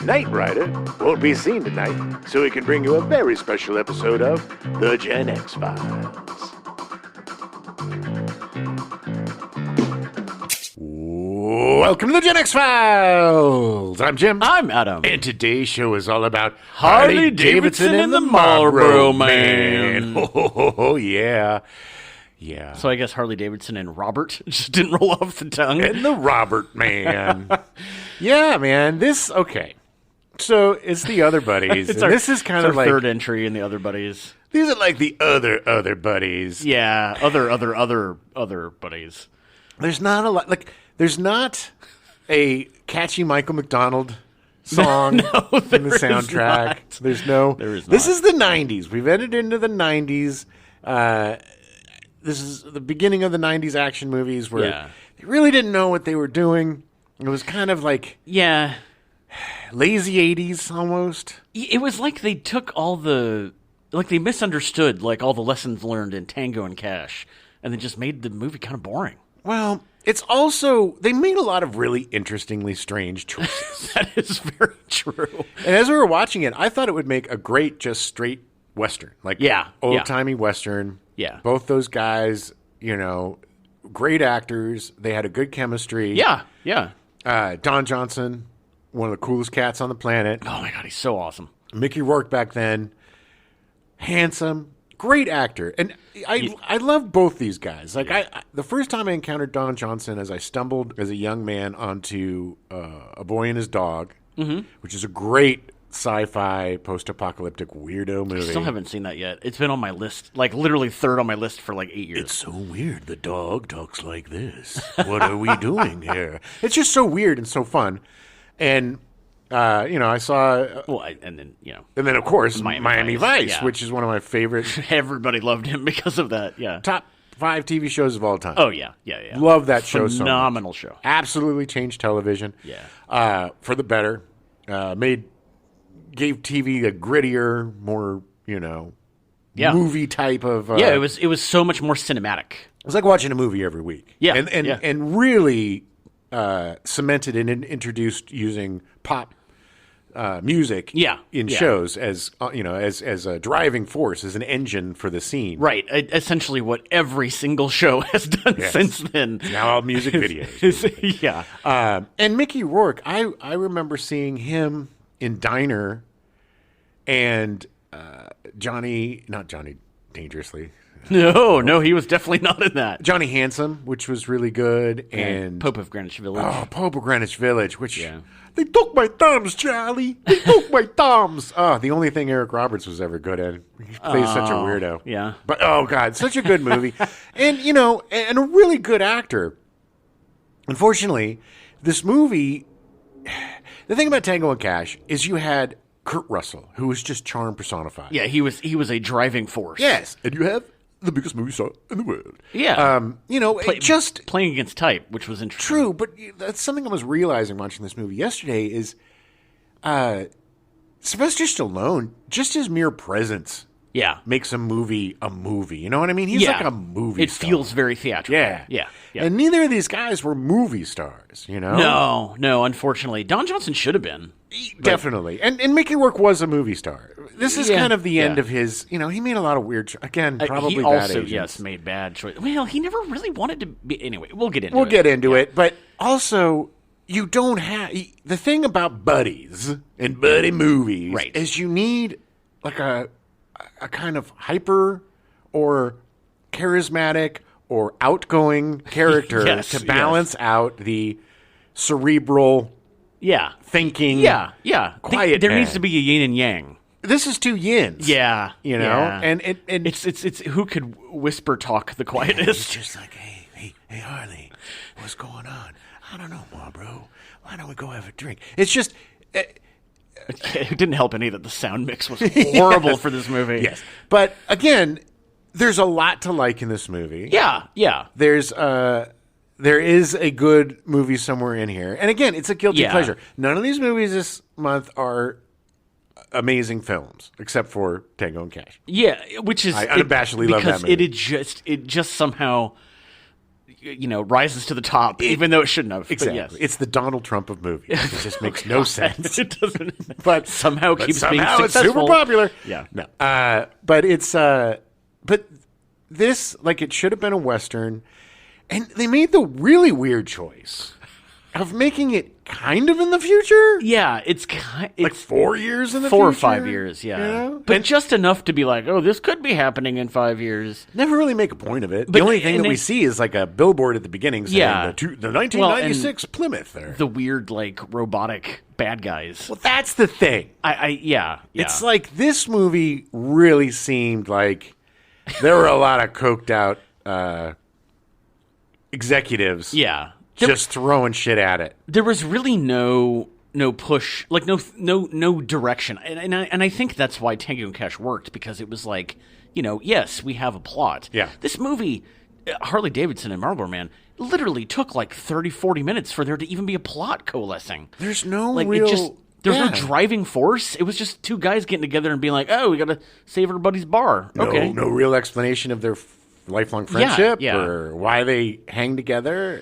Knight Rider won't be seen tonight, so we can bring you a very special episode of The Gen X Files. Welcome to The Gen X Files! I'm Jim. I'm Adam. And today's show is all about Harley Davidson and the Marlboro Man. Oh, yeah. Yeah. So I guess Harley Davidson and Robert just didn't roll off the tongue. And the Robert Man. Yeah, man. Okay. So it's the Other Buddies. This is kind of like third entry in the Other Buddies. These are like the other buddies. Yeah, other buddies. There's not a lot. Like, there's not a catchy Michael McDonald song in the soundtrack. There's no. There is not. This is the 90s. We've entered into the 90s. This is the beginning of the 90s action movies where they really didn't know what they were doing. It was kind of like lazy 80s almost. It was like they took they misunderstood like all the lessons learned in Tango and Cash and then just made the movie kind of boring. Well, it's also, they made a lot of really interestingly strange choices. That is very true. And as we were watching it, I thought it would make a great, just straight Western. Like, old-timey Western. Yeah. Both those guys, great actors. They had a good chemistry. Yeah, yeah. Don Johnson, one of the coolest cats on the planet. Oh, my God, he's so awesome. Mickey Rourke back then. Handsome. Great actor. And I love both these guys. Like the first time I encountered Don Johnson as I stumbled as a young man onto A Boy and His Dog, which is a great sci-fi post-apocalyptic weirdo movie. I still haven't seen that yet. It's been on my list, like literally third on my list for like 8 years. It's so weird. The dog talks like this. What are we doing here? It's just so weird and so fun. And I saw. And then of course Miami Vice, which is one of my favorite. Everybody loved him because of that. Yeah, top 5 TV shows of all time. Oh yeah. Love that show. Phenomenal show. Absolutely changed television. Yeah, for the better. Gave TV a grittier, more movie type of. It was so much more cinematic. It was like watching a movie every week. Yeah, and really cemented and introduced using pop music in shows as as a driving force, as an engine for the scene. Right. Essentially what every single show has done since then. It's now all music videos. Yeah. And Mickey Rourke, I remember seeing him in Diner and not Johnny Dangerously. No, he was definitely not in that. Johnny Handsome, which was really good, and Pope of Greenwich Village. Oh, Pope of Greenwich Village, which they took my thumbs, Charlie. They took my thumbs. Oh, the only thing Eric Roberts was ever good at. He plays such a weirdo. Yeah, but oh god, such a good movie, and and a really good actor. Unfortunately, this movie. The thing about Tango and Cash is you had Kurt Russell, who was just charm personified. Yeah, he was a driving force. Yes, and you have the biggest movie star in the world. Yeah. Just playing against type, which was interesting. True, but that's something I was realizing watching this movie yesterday is Sylvester Stallone, just his mere presence makes a movie a movie. You know what I mean? He's like a movie star. It feels very theatrical. Yeah. And neither of these guys were movie stars, No, unfortunately. Don Johnson should have been. Definitely. And Mickey Rourke was a a movie star. This is kind of the end of his, he made a lot of weird, again, probably he bad also, agents. made bad choices. Well, he never really wanted to be, anyway, we'll get into it. We'll get into it, but also, you don't have, the thing about buddies and buddy movies is you need like a kind of hyper or charismatic or outgoing character to balance out the cerebral thinking quiet there needs to be a yin and yang. This is two yins. Yeah. And it's who could whisper talk the quietest. It's just like, hey Harley, what's going on? I don't know, Marlboro. Why don't we go have a drink? It's just it didn't help any that the sound mix was horrible for this movie. Yes. But again, there's a lot to like in this movie. Yeah. There is a good movie somewhere in here. And again, it's a guilty pleasure. None of these movies this month are amazing films, except for Tango and Cash. Yeah, which is I unabashedly love that movie. It just somehow rises to the top, even though it shouldn't have. Exactly. But yes. It's the Donald Trump of movies. It just makes no sense. It doesn't. But somehow keeps being somehow it's successful. super popular. Yeah. No. But it's but this, like, it should have been a Western, and they made the really weird choice of making it kind of in the future. Yeah, it's Like 4 years in the 4 or future. 5 years, yeah. You know? But just enough to be like, oh, this could be happening in 5 years. Never really make a point of it. The only thing that we see is like a billboard at the beginning saying the 1996 Plymouth there. The weird, like, robotic bad guys. Well, that's the thing. Yeah. It's like this movie really seemed like there were a lot of coked out executives. Yeah. Just throwing shit at it. There was really no push, like no direction, and I think that's why Tango and Cash worked, because it was like, yes, we have a plot. Yeah. This movie, Harley Davidson and Marlboro Man, literally took like 30-40 minutes for there to even be a plot coalescing. There's no like real. There's no driving force. It was just two guys getting together and being like, oh, we got to save everybody's bar. Okay. No real explanation of their lifelong friendship Yeah. or why they hang together.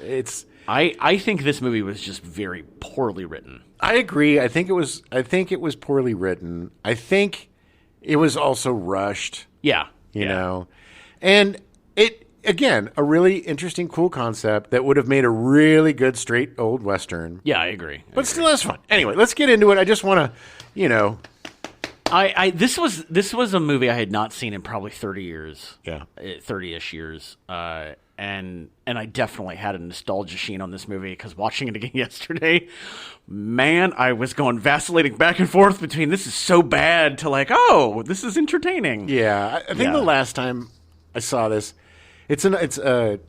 I think this movie was just very poorly written. I agree. I think it was poorly written. I think it was also rushed. Yeah. You know. And it, again, a really interesting, cool concept that would have made a really good straight old Western. Yeah, I agree. But still has fun. Anyway, let's get into it. I just want to, This was a movie I had not seen in probably 30 years. Yeah. 30-ish years. And I definitely had a nostalgia sheen on this movie, because watching it again yesterday, man, I was vacillating back and forth between this is so bad to like, oh, this is entertaining. Yeah. I think the last time I saw this, it's a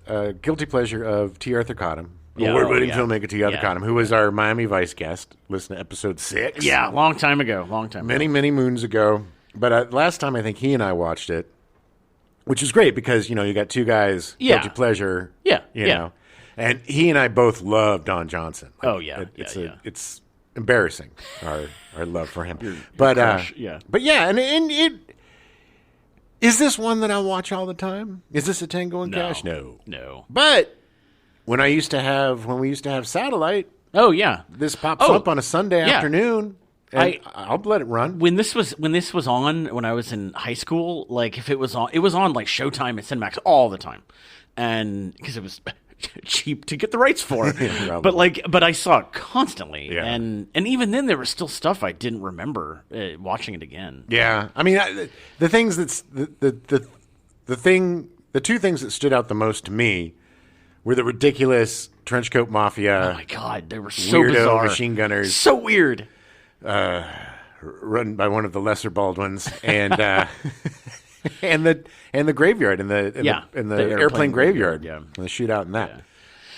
guilty pleasure of T. Arthur Cottam. Award-winning filmmaker T. Arthur Cottam, who was our Miami Vice guest. Listen to episode 6. Yeah, long time ago. Many moons ago. But last time I think he and I watched it, which is great because, you got two guys, guilty pleasure. Yeah. You know. And he and I both love Don Johnson. It's embarrassing, our love for him. Your But crush, But yeah, and it is this one that I watch all the time? Is this a Tango and Cash? No. But when we used to have satellite, this pops up on a Sunday afternoon. And I'll let it run. When this was on, when I was in high school, like if it was on like Showtime and Cinemax all the time, and because it was cheap to get the rights for. But I saw it constantly, and even then there was still stuff I didn't remember watching it again. Yeah, I mean the things the two things that stood out the most to me were the ridiculous trenchcoat mafia. Oh my god, they were so weirdo bizarre. Machine gunners, so weird. Run by one of the lesser Baldwins, and and the graveyard in the airplane graveyard. Yeah, the shootout in that.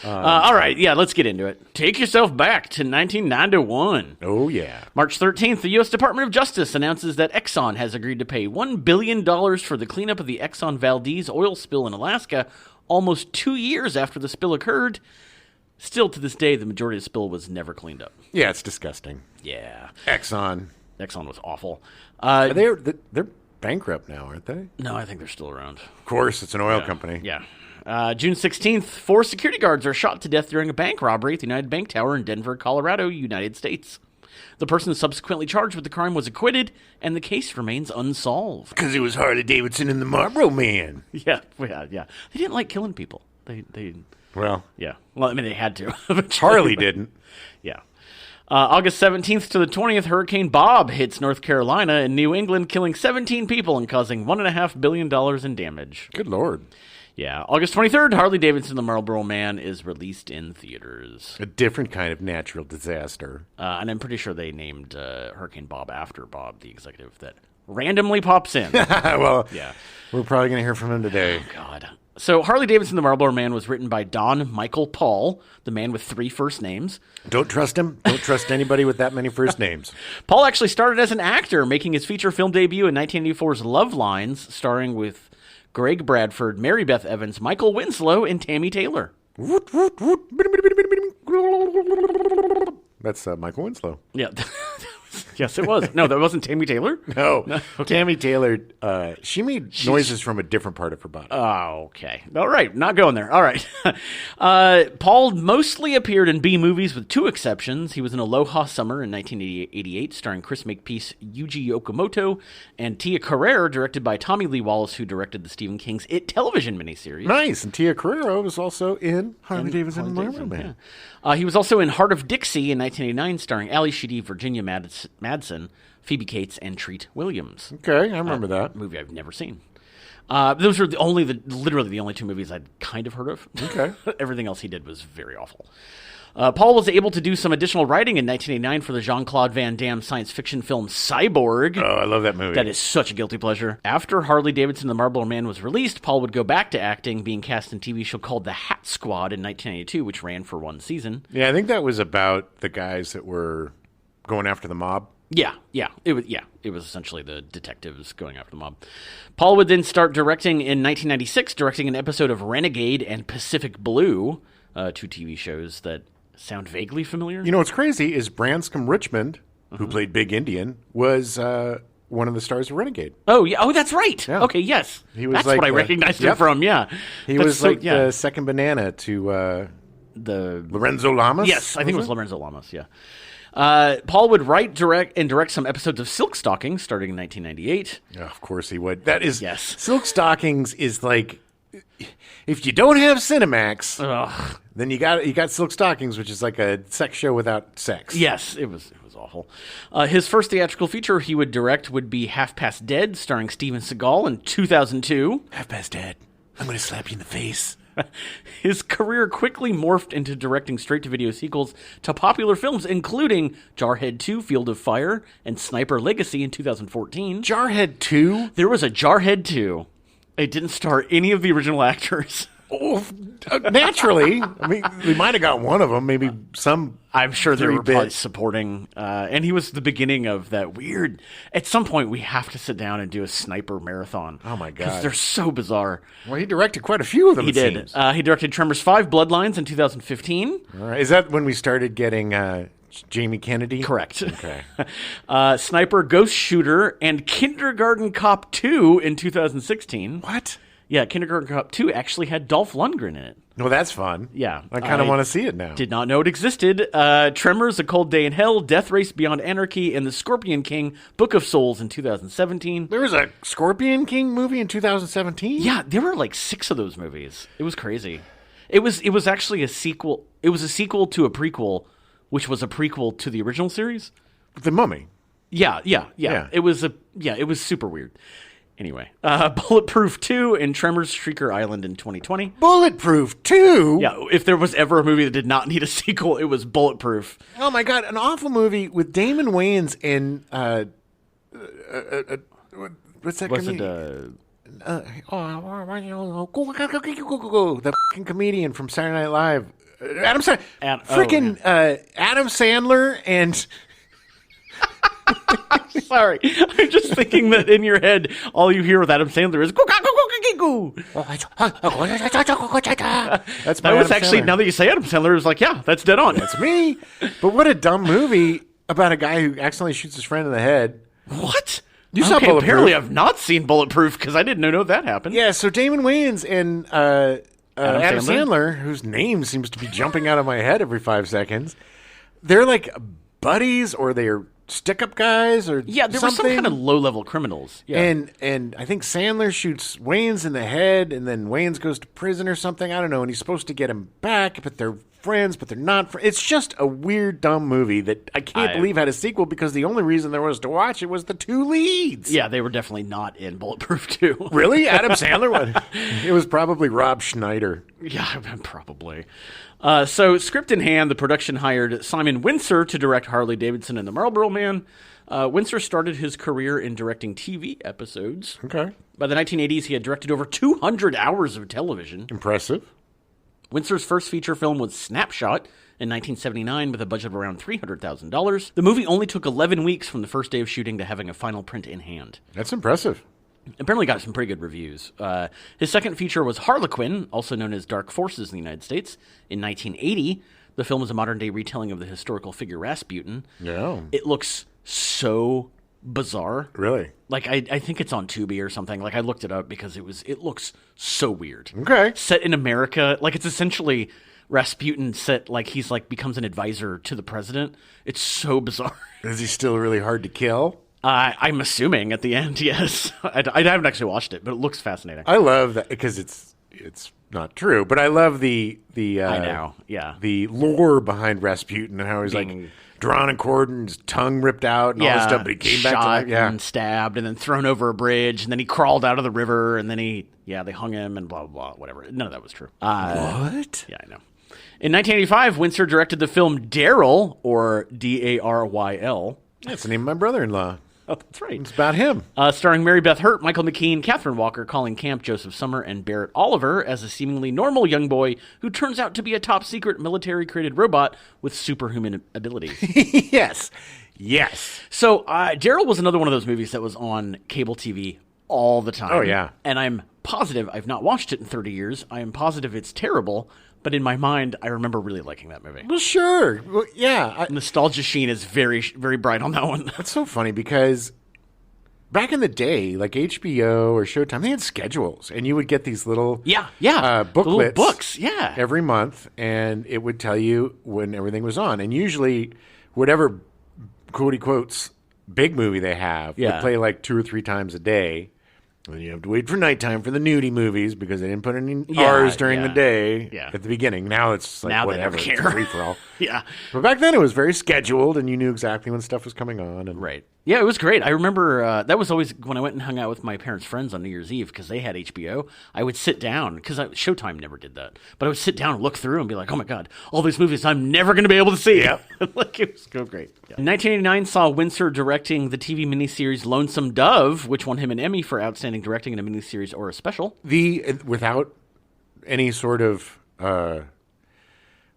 All right, let's get into it. Take yourself back to 1991. Oh yeah, March 13th, the U.S. Department of Justice announces that Exxon has agreed to pay $1 billion for the cleanup of the Exxon Valdez oil spill in Alaska, almost 2 years after the spill occurred. Still, to this day, the majority of the spill was never cleaned up. Yeah, it's disgusting. Yeah. Exxon was awful. They're bankrupt now, aren't they? No, I think they're still around. Of course, it's an oil company. Yeah. June 16th, 4 security guards are shot to death during a bank robbery at the United Bank Tower in Denver, Colorado, United States. The person subsequently charged with the crime was acquitted, and the case remains unsolved. Because it was Harley Davidson and the Marlboro Man. Yeah. They didn't like killing people. Well, I mean, they had to. Charlie didn't. Yeah. August 17th to the 20th, Hurricane Bob hits North Carolina and New England, killing 17 people and causing $1.5 billion in damage. Good Lord. Yeah. August 23rd, Harley Davidson, the Marlboro Man, is released in theaters. A different kind of natural disaster. And I'm pretty sure they named Hurricane Bob after Bob, the executive that randomly pops in. Well, we're probably going to hear from him today. Oh, God. So Harley Davidson, the Marlboro Man, was written by Don Michael Paul, the man with 3 first names. Don't trust him. Don't trust anybody with that many first names. Paul actually started as an actor, making his feature film debut in 1984's Love Lines, starring with Greg Bradford, Mary Beth Evans, Michael Winslow, and Tammy Taylor. That's Michael Winslow. Yeah. Yes, it was. No, that wasn't Tammy Taylor? No. Okay. Tammy Taylor, she made noises from a different part of her body. Oh, okay. All right. Not going there. All right. Paul mostly appeared in B movies with two exceptions. He was in Aloha Summer in 1988, starring Chris Makepeace, Yuji Okamoto, and Tia Carrere, directed by Tommy Lee Wallace, who directed the Stephen King's It television miniseries. Nice. And Tia Carrere was also in Harley Davidson and Marlboro Man. Yeah. He was also in Heart of Dixie in 1989, starring Ali Sheedy, Virginia Madsen, Phoebe Cates, and Treat Williams. Okay, I remember that. Movie I've never seen. Those are literally the only two movies I'd kind of heard of. Okay. Everything else he did was very awful. Paul was able to do some additional writing in 1989 for the Jean-Claude Van Damme science fiction film Cyborg. Oh, I love that movie. That is such a guilty pleasure. After Harley Davidson and the Marlboro Man was released, Paul would go back to acting, being cast in a TV show called The Hat Squad in 1992, which ran for one season. Yeah, I think that was about the guys that were going after the mob. Yeah. It was essentially the detectives going after the mob. Paul would then start directing in 1996, directing an episode of Renegade and Pacific Blue, two TV shows that sound vaguely familiar. You know what's crazy is Branscombe Richmond, who played Big Indian, was one of the stars of Renegade. Oh, yeah. Oh, that's right. Yeah. Okay, yes. That's what I recognized him from, yeah. He was the second banana to the Lorenzo Lamas? Yes, I think it was Lorenzo Lamas, yeah. Paul would write, direct some episodes of Silk Stockings starting in 1998. Oh, of course he would. That is, yes. Silk Stockings is like, if you don't have Cinemax, then you got Silk Stockings, which is like a sex show without sex. Yes, it was awful. His first theatrical feature he would direct would be Half Past Dead, starring Steven Seagal in 2002. Half Past Dead. I'm going to slap you in the face. His career quickly morphed into directing straight-to-video sequels to popular films, including Jarhead 2, Field of Fire, and Sniper Legacy in 2014. Jarhead 2? There was a Jarhead 2. It didn't star any of the original actors. Oh, naturally. I mean, we might have got one of them, maybe some. I'm sure they were probably supporting. And he was the beginning of that weird. At some point, we have to sit down and do a sniper marathon. Oh, my God. Because they're so bizarre. Well, he directed quite a few of them, He did. He directed Tremors 5, Bloodlines in 2015. All right. Is that when we started getting Jamie Kennedy? Correct. Okay. Sniper, Ghost Shooter, and Kindergarten Cop 2 in 2016. What? Yeah, Kindergarten Cop 2 actually had Dolph Lundgren in it. No, that's fun. Yeah. I kind of want to see it now. Did not know it existed. Tremors, A Cold Day in Hell, Death Race Beyond Anarchy, and The Scorpion King, Book of Souls in 2017. There was a Scorpion King movie in 2017? Yeah, there were like 6 of those movies. It was crazy. It was actually a sequel. It was a sequel to a prequel, which was a prequel to the original series. The Mummy. Yeah. It was super weird. Anyway, Bulletproof 2 and Tremors Shrieker Island in 2020. Bulletproof 2? Yeah, if there was ever a movie that did not need a sequel, it was Bulletproof. Oh my God, an awful movie with Damon Wayans and what's that? Was it the fucking comedian from Saturday Night Live? Adam Sandler and... Sorry, I'm just thinking that in your head, all you hear with Adam Sandler is "goo." That's that was actually Sandler. Now that you say Adam Sandler, it was like, yeah, that's dead on. That's me. But what a dumb movie about a guy who accidentally shoots his friend in the head. What? You saw Bulletproof? Apparently, I've not seen Bulletproof because I didn't know that happened. Yeah, so Damon Wayans and Adam Sandler, whose name seems to be jumping out of my head every 5 seconds, they're like buddies or they're stick-up guys or there were some kind of low-level criminals. Yeah. And I think Sandler shoots Wayans in the head, and then Wayans goes to prison or something. I don't know, and he's supposed to get him back, but they're friends, but they're not friends. It's just a weird, dumb movie that I can't believe had a sequel because the only reason there was to watch it was the 2 leads. Yeah, they were definitely not in Bulletproof 2. Really? Adam Sandler was? It was probably Rob Schneider. Yeah, probably. So, script in hand, the production hired Simon Windsor to direct Harley Davidson and the Marlboro Man. Windsor started his career in directing TV episodes. Okay. By the 1980s, he had directed over 200 hours of television. Impressive. Windsor's first feature film was Snapshot in 1979 with a budget of around $300,000. The movie only took 11 weeks from the first day of shooting to having a final print in hand. That's impressive. Apparently got some pretty good reviews. His second feature was Harlequin, also known as Dark Forces in the United States, in 1980. The film is a modern-day retelling of the historical figure Rasputin. Yeah. It looks so bizarre. Really? Like, I think it's on Tubi or something. Like, I looked it up because it looks so weird. Okay. Set in America. Like, it's essentially Rasputin set, like, he's, like, becomes an advisor to the president. It's so bizarre. Is he still really hard to kill? I'm assuming at the end, yes. I haven't actually watched it, but it looks fascinating. I love that because it's not true, but I love the I know, yeah. the lore behind Rasputin and how he's like drawn and quartered and his tongue ripped out and all this stuff, but he came back to life. Yeah, and stabbed and then thrown over a bridge and then he crawled out of the river and then they hung him and blah, blah, blah, whatever. None of that was true. What? Yeah, I know. In 1985, Windsor directed the film Daryl, or Daryl. That's the name of my brother-in-law. Oh, that's right. It's about him. Starring Mary Beth Hurt, Michael McKean, Catherine Walker, Colin Camp, Joseph Summer, and Barrett Oliver as a seemingly normal young boy who turns out to be a top-secret military-created robot with superhuman abilities. Yes. So Daryl was another one of those movies that was on cable TV all the time. Oh, yeah. And I'm positive, I've not watched it in 30 years, I am positive it's terrible, but in my mind, I remember really liking that movie. Well, sure. Well, yeah. Nostalgia sheen is very, very bright on that one. That's so funny because back in the day, like HBO or Showtime, they had schedules, and you would get these little booklets, the little books, every month, and it would tell you when everything was on. And usually, whatever quote quotes big movie they have would play like 2 or 3 times a day. And you have to wait for nighttime for the nudie movies because they didn't put any R's during the day at the beginning. Now it's like now whatever. It's a free-for-all. Yeah. But back then it was very scheduled and you knew exactly when stuff was coming on. And right. Yeah, it was great. I remember that was always when I went and hung out with my parents' friends on New Year's Eve because they had HBO. I would sit down because Showtime never did that. But I would sit down and look through and be like, oh my God, all these movies I'm never going to be able to see. Yep. Like, it was so great. Yeah. 1989 saw Windsor directing the TV miniseries Lonesome Dove, which won him an Emmy for outstanding directing in a miniseries or a special. Without any sort of...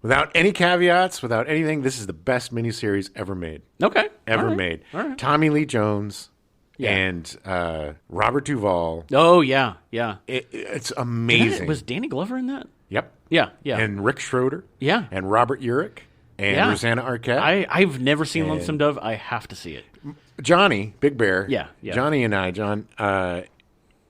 without any caveats, without anything, this is the best miniseries ever made. Okay. Ever made. All right. Tommy Lee Jones and Robert Duvall. Oh, yeah. It's amazing. Was Danny Glover in that? Yep. Yeah. And Rick Schroeder. Yeah. And Robert Urich. And Rosanna Arquette. I've never seen Lonesome Dove. I have to see it. Johnny, Big Bear. Yeah. Johnny and I, John,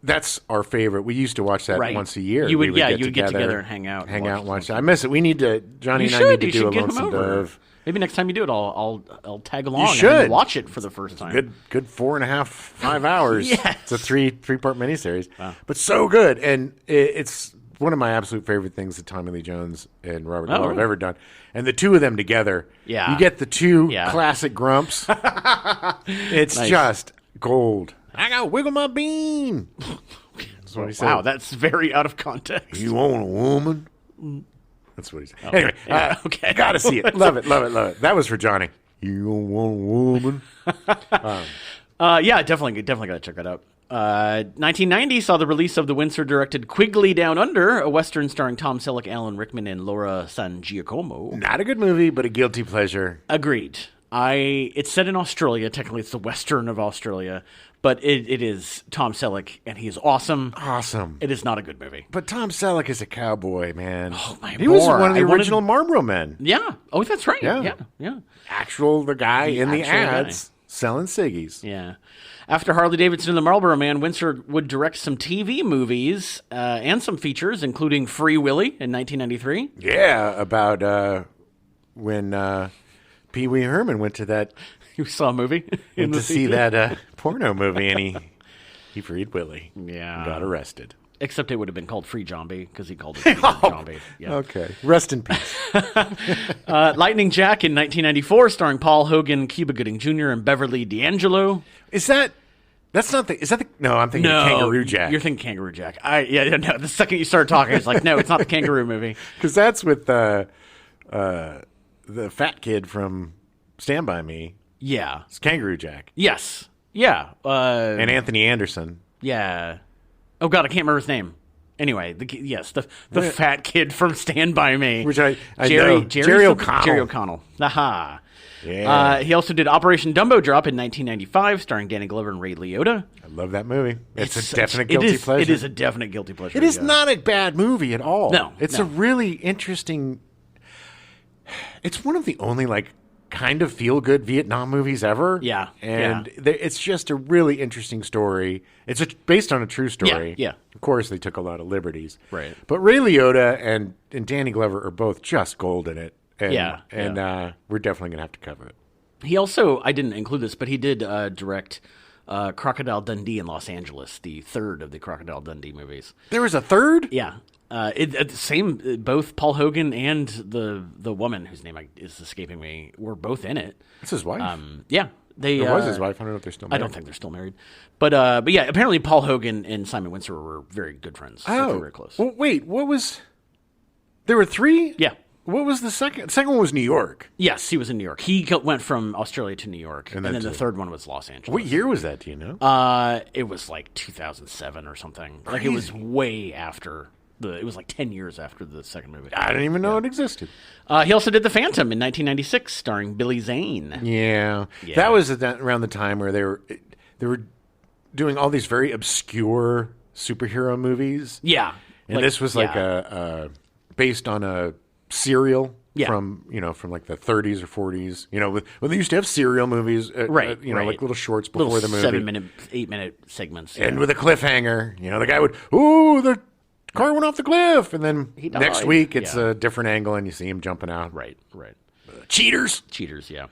that's our favorite. We used to watch that once a year. You would get together and hang out. And watch that. I miss it. We need to, Johnny and I need to do a Lonesome Dove. Maybe next time you do it, I'll tag along and watch it for the first time. Good 4.5, 5 hours. Yes. It's a three-part miniseries. Wow. But so good. And it's one of my absolute favorite things that Tommy Lee Jones and Robert Duvall have ever done. And the two of them together, you get the two classic grumps. It's just gold. I got to wiggle my bean. That's what he said. Wow, that's very out of context. You want a woman? That's what he said. Okay. Anyway, okay. Got to see it. Love it. That was for Johnny. You want a woman? Definitely got to check that out. 1990 saw the release of the Windsor-directed Quigley Down Under, a Western starring Tom Selleck, Alan Rickman, and Laura San Giacomo. Not a good movie, but a guilty pleasure. Agreed. It's set in Australia. Technically, it's the Western of Australia, but it is Tom Selleck, and he is awesome. Awesome. It is not a good movie. But Tom Selleck is a cowboy, man. Oh, my He was one of the original Marlboro Men. Yeah. Oh, that's right. Yeah. The guy in the ads selling ciggies. Yeah. After Harley Davidson and the Marlboro Man, Windsor would direct some TV movies and some features, including Free Willy in 1993. Yeah, about when Pee Wee Herman went to that... You saw a movie? Went to see that porno movie, and he freed Willie. Yeah. And got arrested. Except it would have been called Free Zombie, because he called it Free Zombie. Yeah. Okay. Rest in peace. Lightning Jack in 1994, starring Paul Hogan, Cuba Gooding Jr., and Beverly D'Angelo. No, I'm thinking Kangaroo Jack. You're thinking Kangaroo Jack. No, the second you started talking, it's like, no, it's not the Kangaroo movie. Because that's with the fat kid from Stand By Me. Yeah. It's Kangaroo Jack. Yes. Yeah. And Anthony Anderson. Yeah. Oh, God, I can't remember his name. Anyway, the fat kid from Stand By Me. Which I know. Jerry O'Connell. Jerry O'Connell. Aha. Yeah. He also did Operation Dumbo Drop in 1995, starring Danny Glover and Ray Liotta. I love that movie. It's a definite guilty pleasure. It is a definite guilty pleasure. It is not a bad movie at all. No. It's a really interesting... It's one of the only, kind of feel-good Vietnam movies ever. Yeah, And it's just a really interesting story. It's based on a true story. Yeah. Of course, they took a lot of liberties. Right. But Ray Liotta and Danny Glover are both just gold in it. And, we're definitely going to have to cover it. He also, I didn't include this, but he did direct Crocodile Dundee in Los Angeles, the third of the Crocodile Dundee movies. There was a third? Yeah. Both Paul Hogan and the woman whose name is escaping me were both in it. That's his wife? Yeah. It was his wife. I don't know if they're still married. I don't think they're still married. But yeah, apparently Paul Hogan and Simon Windsor were very good friends. Oh. They were very close. Well, wait, what was... There were three? Yeah. What was the second? The second one was New York. Yes, he was in New York. He went from Australia to New York, and then the third one was Los Angeles. What year was that, do you know? It was like 2007 or something. Crazy. Like it was way after... It was like 10 years after the second movie. I didn't even know it existed. He also did The Phantom in 1996, starring Billy Zane. Yeah. That was around the time where they were doing all these very obscure superhero movies. Yeah. And this was like based on a serial from like the 30s or 40s. You know, when they used to have serial movies, like little shorts before the movie. 7-minute, 8-minute segments. And with a cliffhanger, the guy would, the car went off the cliff, and then next week it's a different angle, and you see him jumping out. Right. Cheaters, yeah.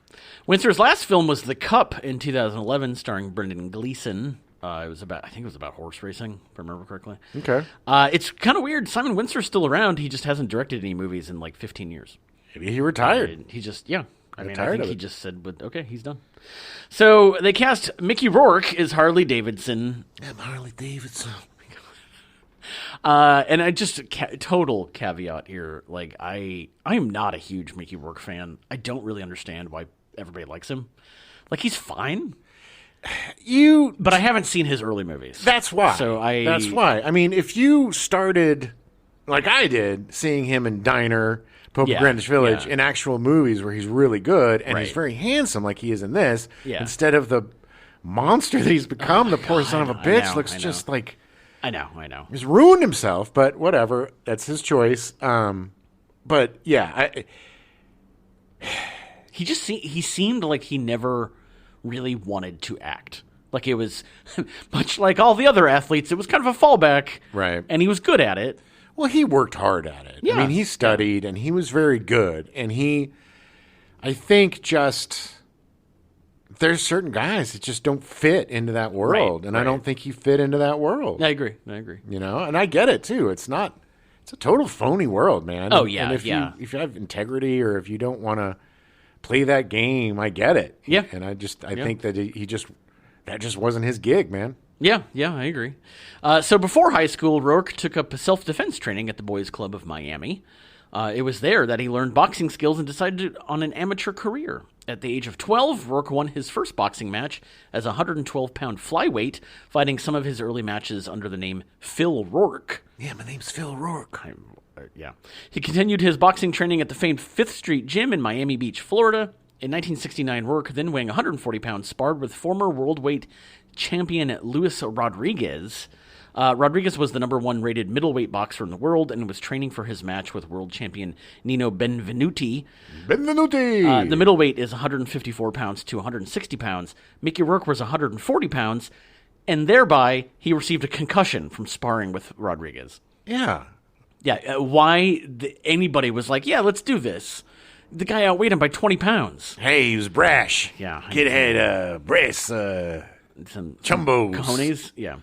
Windsor's last film was The Cup in 2011, starring Brendan Gleeson. I think it was about horse racing, if I remember correctly. Okay. It's kind of weird. Simon Windsor's still around. He just hasn't directed any movies in like 15 years. Maybe he retired. He just, I think he just said, okay, he's done. So they cast Mickey Rourke as Harley Davidson. I'm Harley Davidson. And I just total caveat here. Like I am not a huge Mickey Rourke fan. I don't really understand why everybody likes him. Like he's fine. But I haven't seen his early movies. That's why. That's why. I mean, if you started like I did, seeing him in Diner, Pope of Greenwich Village, in actual movies where he's really good and he's very handsome, like he is in this, instead of the monster that he's become, the poor son of a bitch looks just like. I know. He's ruined himself, but whatever. That's his choice. But yeah, he seemed like he never really wanted to act. Like it was much like all the other athletes. It was kind of a fallback, right? And he was good at it. Well, he worked hard at it. Yeah. I mean, he studied and he was very good. And I think there's certain guys that just don't fit into that world, and I don't think he fit into that world. I agree. And I get it too. It's a total phony world, man. Oh yeah, and if you have integrity or if you don't want to play that game, I get it. Yeah, and I think that that just wasn't his gig, man. Yeah, I agree. So before high school, Rourke took up self-defense training at the Boys Club of Miami. It was there that he learned boxing skills and decided on an amateur career. At the age of 12, Rourke won his first boxing match as a 112-pound flyweight, fighting some of his early matches under the name Phil Rourke. Yeah, my name's Phil Rourke. He continued his boxing training at the famed Fifth Street Gym in Miami Beach, Florida. In 1969, Rourke, then weighing 140 pounds, sparred with former world-weight champion Luis Rodriguez. Rodriguez was the number one rated middleweight boxer in the world and was training for his match with world champion Nino Benvenuti. The middleweight is 154 pounds to 160 pounds. Mickey Rourke was 140 pounds, and thereby he received a concussion from sparring with Rodriguez. Yeah. Why anybody was like, yeah, let's do this. The guy outweighed him by 20 pounds. Hey, he was brash. Yeah. Kid had breasts, some chumbos. Cojones. Yeah.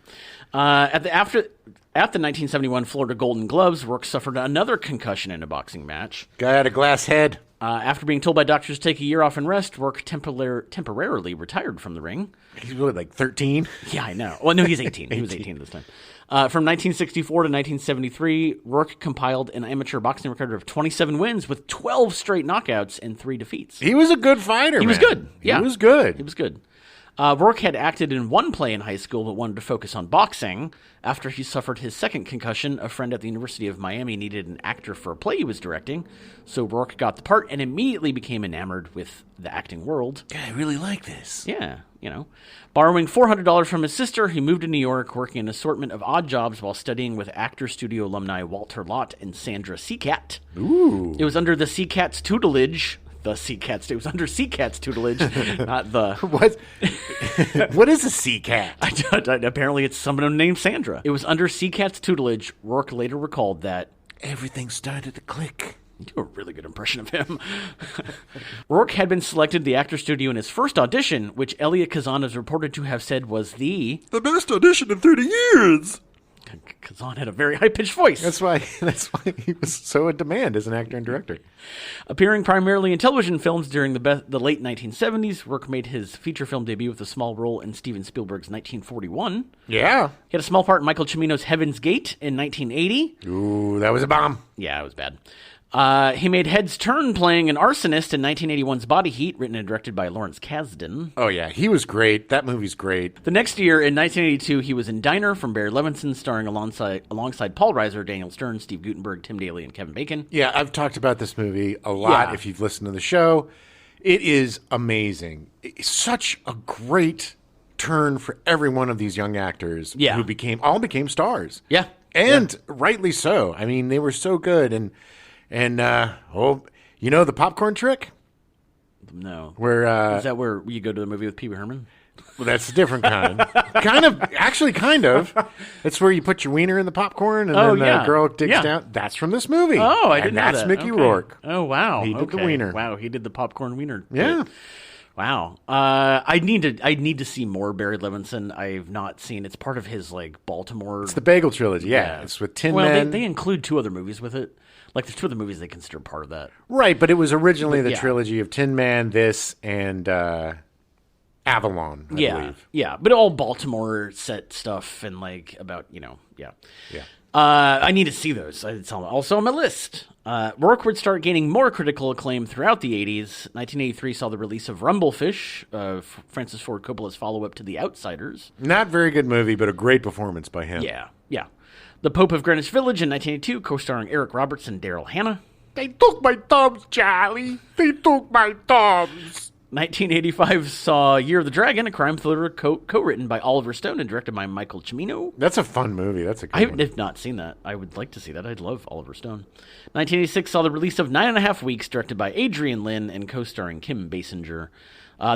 After the 1971 Florida Golden Gloves, Rourke suffered another concussion in a boxing match. Guy had a glass head. After being told by doctors to take a year off and rest, Rourke temporarily retired from the ring. He's really like 13? Yeah, I know. Well, no, he's 18. He was 18 this time. From 1964 to 1973, Rourke compiled an amateur boxing record of 27 wins with 12 straight knockouts and 3 defeats. He was a good fighter, He was good. Yeah. He was good. Rourke had acted in one play in high school but wanted to focus on boxing. After he suffered his second concussion, a friend at the University of Miami needed an actor for a play he was directing, so Rourke got the part and immediately became enamored with the acting world. I really like this. Yeah, Borrowing $400 from his sister, he moved to New York, working an assortment of odd jobs while studying with actor studio alumni Walter Lott and Sandra Seacat. Ooh. It was under the Seacat's tutelage the Sea Cat's. It was under Sea Cat's tutelage, not the. What is a sea cat? Apparently, it's someone named Sandra. It was under Sea Cat's tutelage. Rourke later recalled that everything started to click. You do a really good impression of him. Rourke had been selected to the Actors Studio in his first audition, which Elia Kazan is reported to have said was the best audition in 30 years. Kazan had a very high-pitched voice. That's why he was so in demand as an actor and director. Appearing primarily in television films during the late 1970s, Rourke made his feature film debut with a small role in Steven Spielberg's 1941. Yeah. He had a small part in Michael Cimino's Heaven's Gate in 1980. Ooh, that was a bomb. Yeah, it was bad. He made Heads Turn playing an arsonist in 1981's Body Heat, written and directed by Lawrence Kasdan. Oh, yeah. He was great. That movie's great. The next year, in 1982, he was in Diner from Barry Levinson, starring alongside Paul Reiser, Daniel Stern, Steve Guttenberg, Tim Daly, and Kevin Bacon. Yeah, I've talked about this movie a lot if you've listened to the show. It is amazing. It's such a great turn for every one of these young actors who all became stars. Yeah. And rightly so. I mean, they were so good. And you know the popcorn trick? No. Where is that where you go to the movie with Pee Wee Herman? Well, that's a different kind. kind of. It's where you put your wiener in the popcorn and then the girl digs down. That's from this movie. Oh, I didn't know that. That's Mickey Rourke. Oh, wow. He did the wiener. Wow, he did the popcorn wiener. Yeah. Wow. I need to see more Barry Levinson. I've not seen. It's part of his Baltimore. It's the Bagel Trilogy. Yeah. It's with Tin Man. Well, they include 2 other movies with it. Like, there's 2 other movies they consider part of that. Right, but it was originally the trilogy of Tin Man, this, and Avalon, I believe. Yeah, but all Baltimore set stuff and, about, Yeah. I need to see those. It's also on my list. Rourke would start gaining more critical acclaim throughout the 80s. 1983 saw the release of Rumblefish, Francis Ford Coppola's follow-up to The Outsiders. Not very good movie, but a great performance by him. Yeah. The Pope of Greenwich Village in 1982, co-starring Eric Roberts and Daryl Hannah. They took my thumbs, Charlie. They took my thumbs. 1985 saw Year of the Dragon, a crime thriller co-written by Oliver Stone and directed by Michael Cimino. That's a fun movie. That's a good one. I have not seen that. I would like to see that. I'd love Oliver Stone. 1986 saw the release of 9.5 Weeks, directed by Adrian Lin and co-starring Kim Basinger.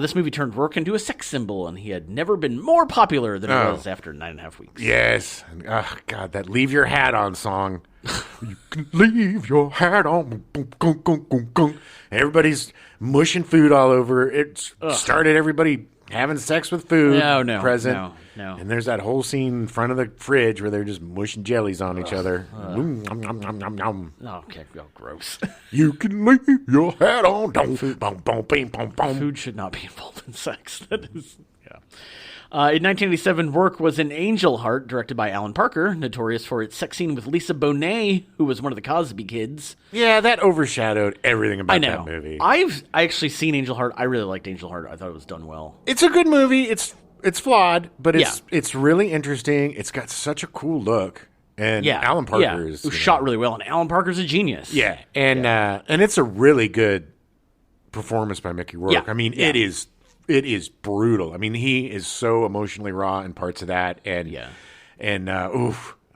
This movie turned Rourke into a sex symbol, and he had never been more popular than he was after 9.5 Weeks. Yes. Oh, God, that Leave Your Hat On song. You can leave your hat on. Boom, boom, boom, boom, boom. Everybody's mushing food all over. It started everybody having sex with food present. No. And there's that whole scene in front of the fridge where they're just mushing jellies on each other. Nom, nom, nom, nom, nom. Oh, okay. Oh, gross. You can leave your hat on. Food. Boom, boom, boom, boom, boom. Food should not be involved in sex. That is, in 1987, Rourke was in Angel Heart, directed by Alan Parker, notorious for its sex scene with Lisa Bonet, who was one of the Cosby kids. Yeah, that overshadowed everything about that movie. I've actually seen Angel Heart. I really liked Angel Heart. I thought it was done well. It's a good movie. It's flawed, but it's really interesting. It's got such a cool look. And Alan Parker is... It was shot really well, and Alan Parker's a genius. Yeah, and it's a really good performance by Mickey Rourke. I mean, it is brutal. I mean, he is so emotionally raw in parts of that, and De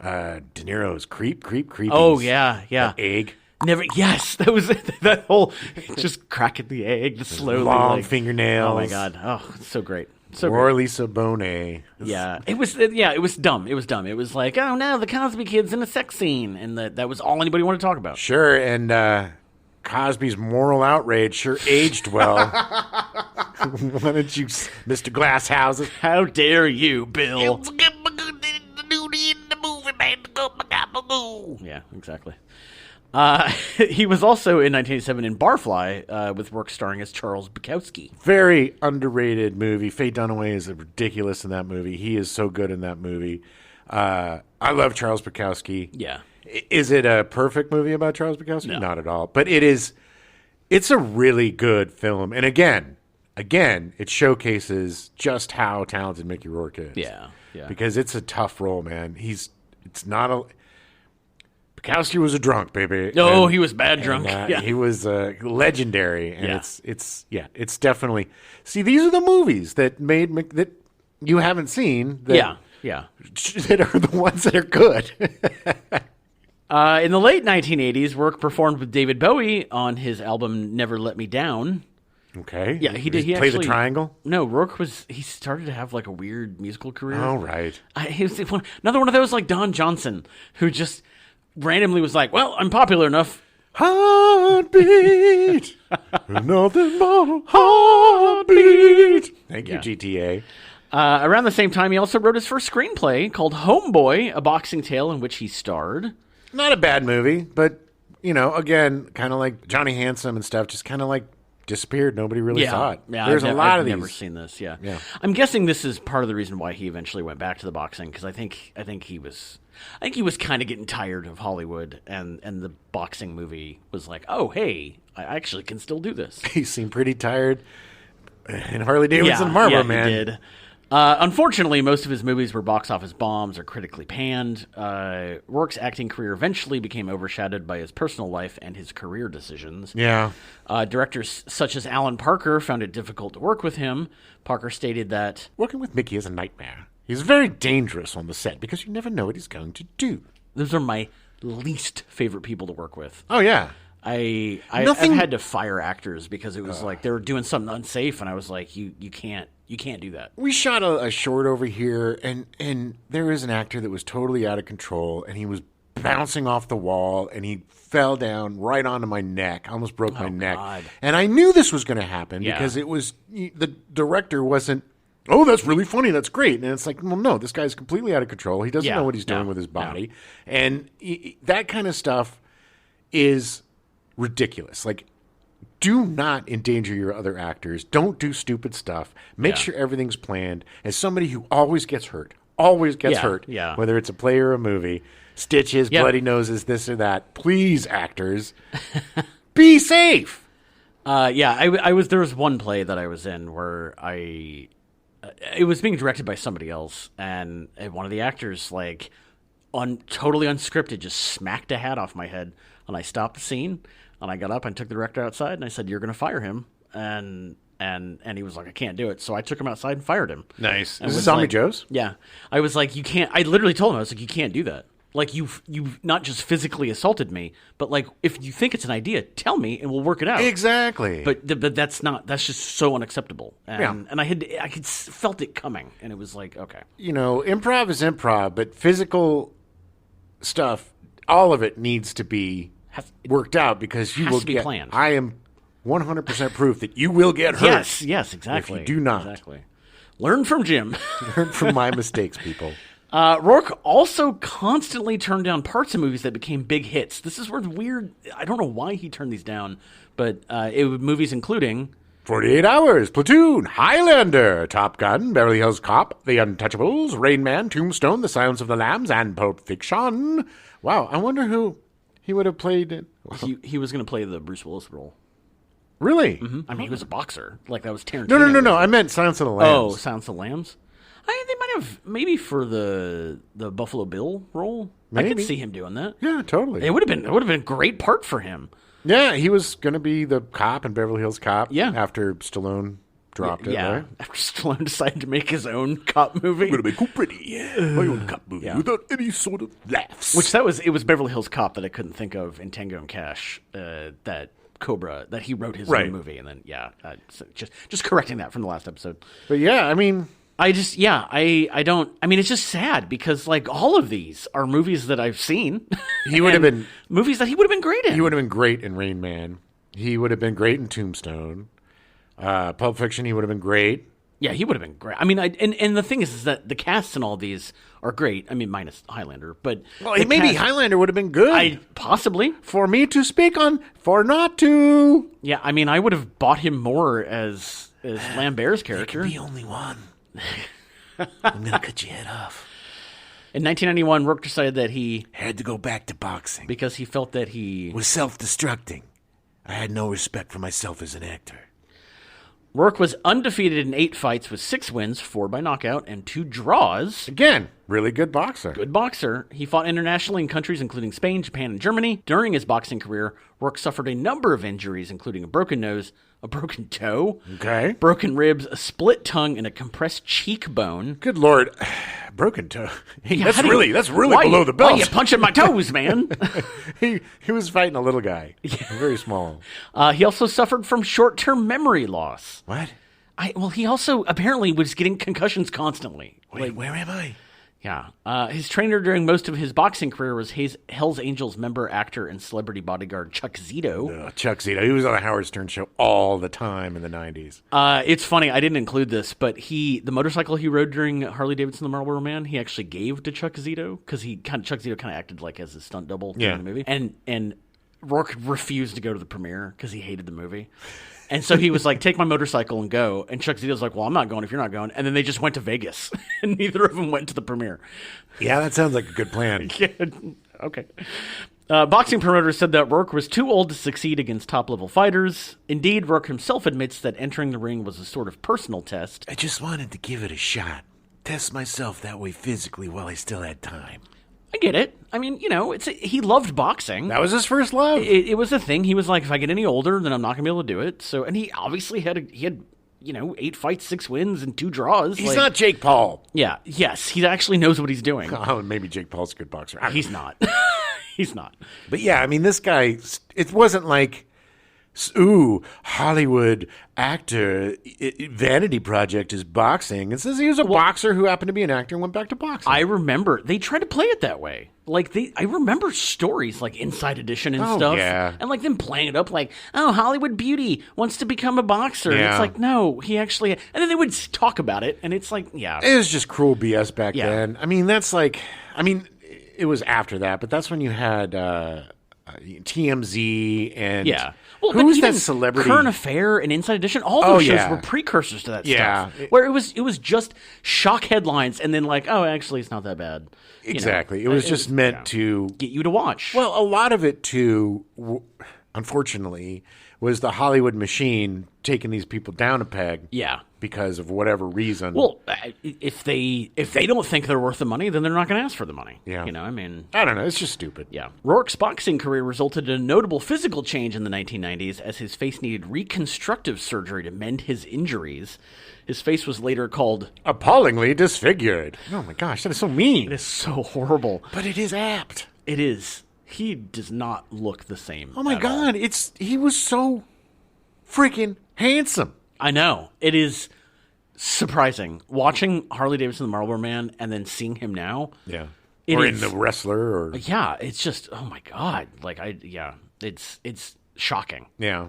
Niro's creep. Oh yeah. That egg. That was that whole just cracking the egg, the slowly long fingernails. Oh my God! Oh, so great. So or Lisa Bonet. Yeah, it was dumb. It was dumb. It was like, oh no, the Cosby kid's in a sex scene, and that was all anybody wanted to talk about. Sure, and Cosby's moral outrage sure aged well. Why don't you, Mr. Glasshouses? How dare you, Bill? Yeah, exactly. He was also in 1987 in Barfly, with Rourke starring as Charles Bukowski. Very underrated movie. Faye Dunaway is ridiculous in that movie. He is so good in that movie. I love Charles Bukowski. Yeah. Is it a perfect movie about Charles Bukowski? No. Not at all. But it's a really good film. And again, it showcases just how talented Mickey Rourke is. Yeah. Because it's a tough role, man. Bukowski was a drunk, baby. No, he was bad drunk. He was legendary, and it's definitely. See, these are the movies that that you haven't seen. That are the ones that are good. In the late 1980s, Rourke performed with David Bowie on his album Never Let Me Down. Okay. Yeah, he did. He play actually, the triangle? No, Rourke he started to have like a weird musical career. Oh, right. He was another one of those like Don Johnson, who just randomly was like, well, I'm popular enough. Heartbeat. Nothing but heartbeat. Thank you, GTA. Around the same time, he also wrote his first screenplay called Homeboy, a boxing tale in which he starred. Not a bad movie, but, again, kind of like Johnny Handsome and stuff, just kind of like disappeared. Nobody really saw it. Yeah, There's a lot of these. I've never seen this. Yeah, I'm guessing this is part of the reason why he eventually went back to the boxing, because I think he was kind of getting tired of Hollywood, and the boxing movie was like, oh hey, I actually can still do this. He seemed pretty tired in Harley Davidson, Marlboro Man. He did. Unfortunately, most of his movies were box office bombs or critically panned. Rourke's acting career eventually became overshadowed by his personal life and his career decisions. Yeah. Directors such as Alan Parker found it difficult to work with him. Parker stated that working with Mickey is a nightmare. He's very dangerous on the set because you never know what he's going to do. Those are my least favorite people to work with. Oh, yeah. I've had to fire actors because it was like they were doing something unsafe, and I was like, you can't do that. We shot a short over here, and there was an actor that was totally out of control, and he was bouncing off the wall, and he fell down right onto my neck. I almost broke my neck. God. And I knew this was going to happen because it was the director wasn't, oh, that's really funny, that's great. And it's like, well, no, this guy's completely out of control. He doesn't know what he's doing with his body. And that kind of stuff is ridiculous. Like, do not endanger your other actors. Don't do stupid stuff. Make sure everything's planned. As somebody who always gets hurt, whether it's a play or a movie, stitches, bloody noses, this or that, please, actors, be safe. I was. There was one play that I was in where it was being directed by somebody else, and one of the actors, like, totally unscripted, just smacked a hat off my head, and I stopped the scene. And I got up and took the director outside, and I said, "You're going to fire him." And he was like, "I can't do it." So I took him outside and fired him. Nice. And Is this Zombie like, Joe's? Yeah. I was like, "You can't." I literally told him, I was like, "You can't do that. Like, you've not just physically assaulted me, but like, if you think it's an idea, tell me, and we'll work it out." Exactly. But that's just so unacceptable. And I could felt it coming, and it was like, okay. Improv is improv, but physical stuff, all of it needs to be worked out because you will get planned. I am 100% proof that you will get hurt. Yes, exactly. If you do not. Exactly. Learn from Jim. Learn from my mistakes, people. Rourke also constantly turned down parts of movies that became big hits. This is where the weird, I don't know why he turned these down, but movies including 48 Hours, Platoon, Highlander, Top Gun, Beverly Hills Cop, The Untouchables, Rain Man, Tombstone, The Silence of the Lambs, and Pulp Fiction. Wow, I wonder who he would have played it. He was going to play the Bruce Willis role. Really? Mm-hmm. I mean, he was a boxer. Like, that was Tarantino. No. I meant Silence of the Lambs. Oh, Silence of the Lambs? They might have, maybe for the Buffalo Bill role. Maybe. I could see him doing that. Yeah, totally. It would have been a great part for him. Yeah, he was going to be the cop in Beverly Hills Cop. Yeah. After Stallone dropped it, right? After Stallone decided to make his own cop movie. I'm going to make it pretty. My own cop movie without any sort of laughs. It was Beverly Hills Cop that I couldn't think of in Tango and Cash, that Cobra, that he wrote his own movie. And then, so just correcting that from the last episode. But yeah, I mean... it's just sad because, like, all of these are movies that I've seen. He would have been... movies that he would have been great in. He would have been great in Rain Man. He would have been great in Tombstone. Pulp Fiction, he would have been great. Yeah, he would have been great. I mean, and the thing is that the casts in all these are great. I mean, minus Highlander, but maybe Highlander would have been good. Possibly for me to speak on, for not to. Yeah, I mean, I would have bought him more as Lambert's character. There could be only one. I'm gonna cut your head off. In 1991, Rourke decided that he had to go back to boxing because he felt that he was self-destructing. I had no respect for myself as an actor. Rourke was undefeated in 8 fights with 6 wins, 4 by knockout, and 2 draws. Again, really good boxer. Good boxer. He fought internationally in countries including Spain, Japan, and Germany. During his boxing career, Rourke suffered a number of injuries, including a broken nose, a broken toe, broken ribs, a split tongue, and a compressed cheekbone. Good Lord. Broken toe. That's really below the belt. Why are you punching my toes, man? he was fighting a little guy. Very small. He also suffered from short-term memory loss. What? He also apparently was getting concussions constantly. Wait, where am I? Yeah. His trainer during most of his boxing career was Hell's Angels member, actor, and celebrity bodyguard Chuck Zito. Chuck Zito. He was on the Howard Stern show all the time in the 90s. It's funny. I didn't include this, but the motorcycle he rode during Harley Davidson, the Marlboro Man, he actually gave to Chuck Zito because Chuck Zito kind of acted like as a stunt double during the movie. And Rourke refused to go to the premiere because he hated the movie. And so he was like, take my motorcycle and go. And Chuck Zito's like, well, I'm not going if you're not going. And then they just went to Vegas. And neither of them went to the premiere. Yeah, that sounds like a good plan. Yeah, okay. Boxing promoters said that Rourke was too old to succeed against top-level fighters. Indeed, Rourke himself admits that entering the ring was a sort of personal test. I just wanted to give it a shot. Test myself that way physically while I still had time. I get it. I mean, he loved boxing. That was his first love. It was a thing. He was like, if I get any older, then I'm not going to be able to do it. So, and he obviously had 8 fights, 6 wins, and 2 draws. He's not Jake Paul. Yeah. Yes. He actually knows what he's doing. Oh, maybe Jake Paul's a good boxer. He's not. He's not. But yeah, I mean, this guy, it wasn't like, ooh, Hollywood actor, vanity project is boxing. It says he was a boxer who happened to be an actor and went back to boxing. I remember. They tried to play it that way. I remember stories like Inside Edition and stuff. Yeah. And like them playing it up like, oh, Hollywood beauty wants to become a boxer. Yeah. It's like, no, he actually, and then they would talk about it. And it's like, yeah. It was just cruel BS back then. I mean, it was after that, but that's when you had TMZ and who's that celebrity? Current Affair and Inside Edition, all those shows were precursors to that stuff. Where it was just shock headlines and then like, oh, actually, it's not that bad. Exactly. It was just meant to get you to watch. Well, a lot of it too, unfortunately, was the Hollywood machine taking these people down a peg. Yeah. Because of whatever reason. Well, if they don't think they're worth the money, then they're not going to ask for the money. Yeah. I mean, I don't know. It's just stupid. Yeah. Rourke's boxing career resulted in a notable physical change in the 1990s as his face needed reconstructive surgery to mend his injuries. His face was later called appallingly disfigured. Oh my gosh, that is so mean. It is so horrible. But it is apt. It is. He does not look the same. Oh my God, he was so freaking handsome. I know. It is surprising. Watching Harley Davidson, the Marlboro Man, and then seeing him now. Yeah. Or in The Wrestler. Or yeah, it's just, oh my God. It's shocking. Yeah.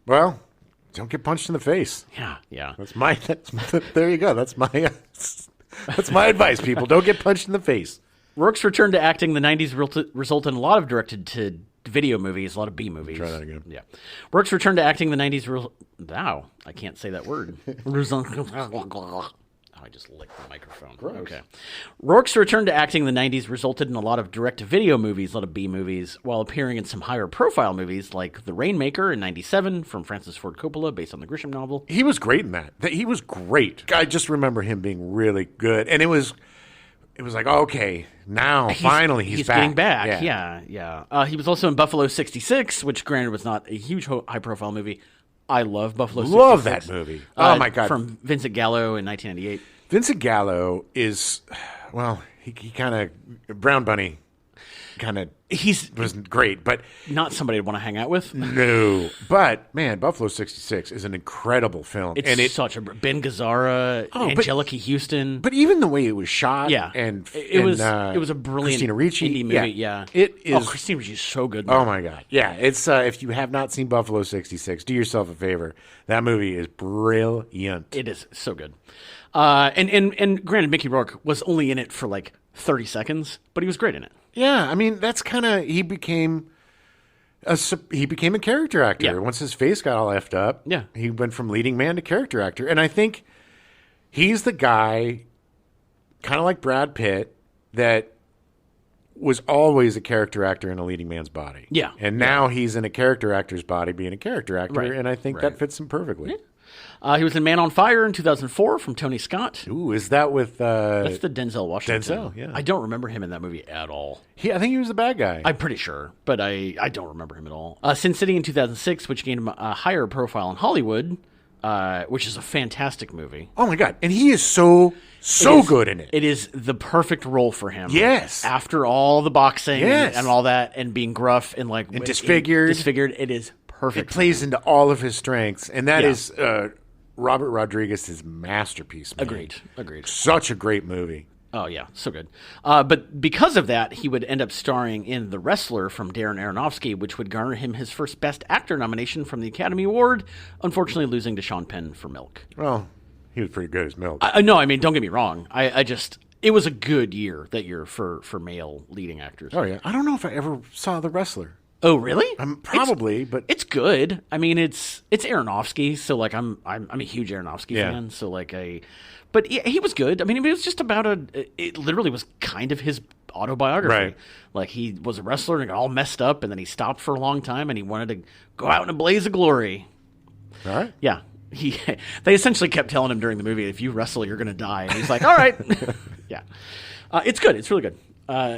Well, don't get punched in the face. Yeah. There you go. That's my advice, people. Don't get punched in the face. Rourke's return to acting in the 90s resulted in a lot of directed-to-video movies, a lot of B movies. Try that again. Yeah. Rourke's return to acting in the 90s... Wow, I can't say that word. I just licked the microphone. Gross. Okay. Rourke's return to acting in the 90s resulted in a lot of direct-to-video movies, a lot of B movies, while appearing in some higher-profile movies like The Rainmaker in 97 from Francis Ford Coppola, based on the Grisham novel. He was great in that. He was great. I just remember him being really good. And it was like, okay, now finally he's back. Getting back. Yeah. He was also in Buffalo 66, which granted was not a huge high-profile movie. I love Buffalo 66. Love that movie. Oh, my God. From Vincent Gallo in 1998. Vincent Gallo is, well, he kind of, Brown Bunny kind of wasn't great, but not somebody I'd want to hang out with. No, but man, Buffalo 66 is an incredible film. It's such a Ben Gazzara, Angelica Houston. But even the way it was shot, it was a brilliant Christina Ricci indie movie. Yeah, it is. Oh, Christina Ricci is so good. Oh my God, yeah. It's if you have not seen Buffalo 66, do yourself a favor. That movie is brilliant. It is so good. And granted, Mickey Rourke was only in it for like 30 seconds, but he was great in it. Yeah, I mean that's kind of he became a character actor. Yeah. Once his face got all effed up, he went from leading man to character actor, and I think he's the guy, kind of like Brad Pitt, that was always a character actor in a leading man's body. Yeah, and now he's in a character actor's body, being a character actor, right. and I think that fits him perfectly. Yeah. He was in Man on Fire in 2004 from Tony Scott. Ooh, is that with... That's the Denzel Washington. Denzel, yeah. I don't remember him in that movie at all. I think he was the bad guy. I'm pretty sure, but I don't remember him at all. Sin City in 2006, which gained him a higher profile in Hollywood, which is a fantastic movie. Oh, my God. And he is so good in it. It is the perfect role for him. Yes. After all the boxing Yes. and all that and being gruff and like... And disfigured. It is perfect. It plays into all of his strengths. And that is Robert Rodriguez's masterpiece, man. Agreed. Such a great movie. Oh, yeah. So good. But because of that, he would end up starring in The Wrestler from Darren Aronofsky, which would garner him his first Best Actor nomination from the Academy Award, unfortunately losing to Sean Penn for Milk. Well, he was pretty good as Milk. No, I mean, don't get me wrong. It was a good year that year for male leading actors. Oh, yeah. I don't know if I ever saw The Wrestler. Oh, really? Probably, but it's good. I mean, it's Aronofsky, so like I'm a huge Aronofsky fan. So like but he was good. I mean, it was just about it literally was kind of his autobiography. Right. Like he was a wrestler and got all messed up, and then he stopped for a long time, and he wanted to go out in a blaze of glory. All right. Yeah. They essentially kept telling him during the movie, if you wrestle, you're going to die. And he's like, all right. Yeah. It's good. It's really good.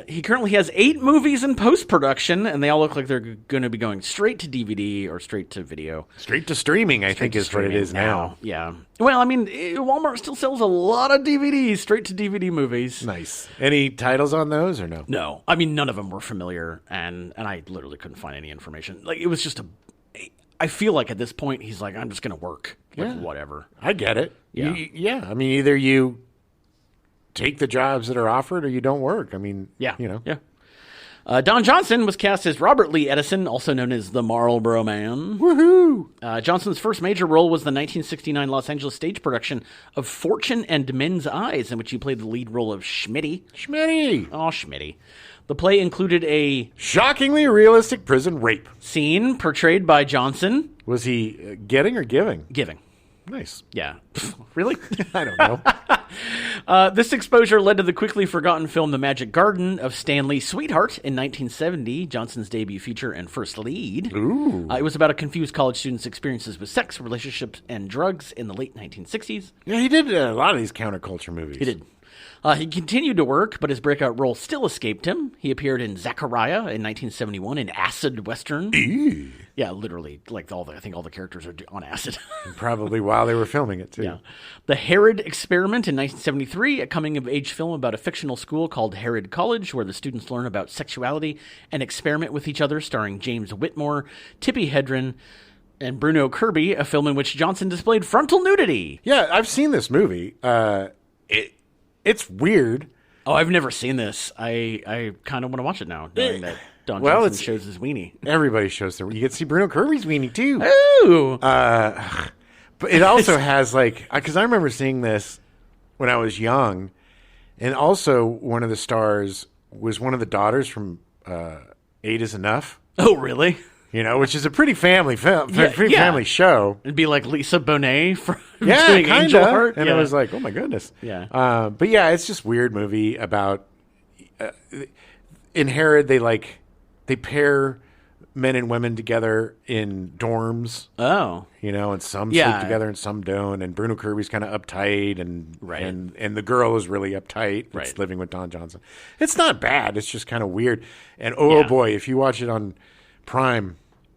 He currently has 8 movies in post-production, and they all look like they're going to be going straight to DVD or straight to video. Straight to streaming, I think is what it is now. Yeah. Well, I mean, Walmart still sells a lot of DVDs, straight to DVD movies. Nice. Any titles on those or no? No. I mean, none of them were familiar, and I literally couldn't find any information. Like, it was just I feel like at this point, he's like, I'm just going to work. Like, whatever. I get it. Yeah. I mean, either you take the jobs that are offered or you don't work. I mean, Yeah. Yeah. Don Johnson was cast as Robert Lee Edison, also known as the Marlboro Man. Woohoo! Johnson's first major role was the 1969 Los Angeles stage production of Fortune and Men's Eyes, in which he played the lead role of Schmitty. Oh, Schmitty. The play included a shockingly realistic prison rape scene portrayed by Johnson. Was he getting or giving? Giving. Nice. Yeah. Really? I don't know. This exposure led to the quickly forgotten film The Magic Garden of Stanley Sweetheart in 1970, Johnson's debut feature and first lead. Ooh. It was about a confused college student's experiences with sex, relationships, and drugs in the late 1960s. Yeah, he did a lot of these counterculture movies. He did. He continued to work, but his breakout role still escaped him. He appeared in Zachariah in 1971, an acid western. Ew. Yeah, literally, like I think all the characters are on acid. Probably while they were filming it too. Yeah. The Herod Experiment in 1973, a coming-of-age film about a fictional school called Herod College, where the students learn about sexuality and experiment with each other, starring James Whitmore, Tippi Hedren, and Bruno Kirby, a film in which Johnson displayed frontal nudity. Yeah, I've seen this movie. It's weird. Oh, I've never seen this. I kind of want to watch it now, knowing that Don Johnson shows his weenie. Everybody shows their. You get to see Bruno Kirby's weenie too. Ooh. But it also has because I remember seeing this when I was young, and also one of the stars was one of the daughters from Eight Is Enough. Oh, really? You know, which is a pretty family film, family show. It'd be like Lisa Bonet from doing Angel Heart. And it was like, oh my goodness. Yeah. But yeah, it's just a weird movie about in Herod. They pair men and women together in dorms. Oh. You know, and some sleep together and some don't. And Bruno Kirby's kind of uptight, and the girl is really uptight. That's living with Don Johnson. It's not bad. It's just kind of weird. And boy, if you watch it on Prime,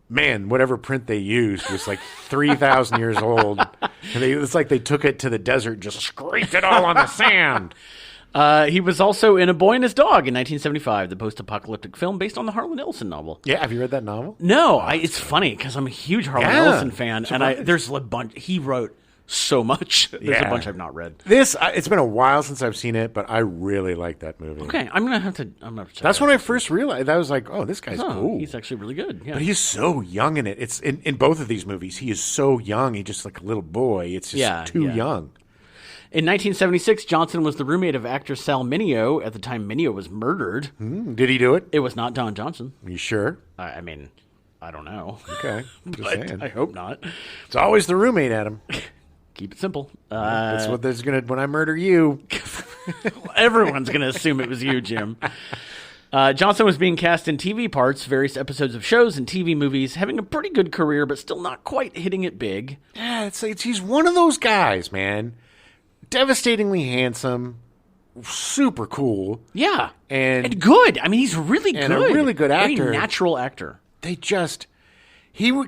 man, whatever print they used was like 3,000 years old. And it's like they took it to the desert and just scraped it all on the sand. He was also in A Boy and His Dog in 1975, the post-apocalyptic film based on the Harlan Ellison novel. Yeah, have you read that novel? No, it's funny because I'm a huge Harlan Ellison fan, and there's a bunch. He wrote so much. There's a bunch I've not read. It's been a while since I've seen it, but I really like that movie. Okay, I'm gonna have to check. That's when I first realized. I was like, oh, this guy's cool. He's actually really good. Yeah. But he's so young in it. It's in both of these movies. He is so young. He's just like a little boy. It's just too young. In 1976, Johnson was the roommate of actor Sal Mineo at the time Mineo was murdered. Did he do it? It was not Don Johnson. Are you sure? I mean, I don't know. Okay. I'm just saying. I hope not. It's always the roommate, Adam. Keep it simple. That's what there's when I murder you. Everyone's going to assume it was you, Jim. Johnson was being cast in TV parts, various episodes of shows and TV movies, having a pretty good career, but still not quite hitting it big. Yeah, he's one of those guys, man. Devastatingly handsome, super cool. Yeah, and good. I mean, he's really good. And a really good actor. Very natural actor. He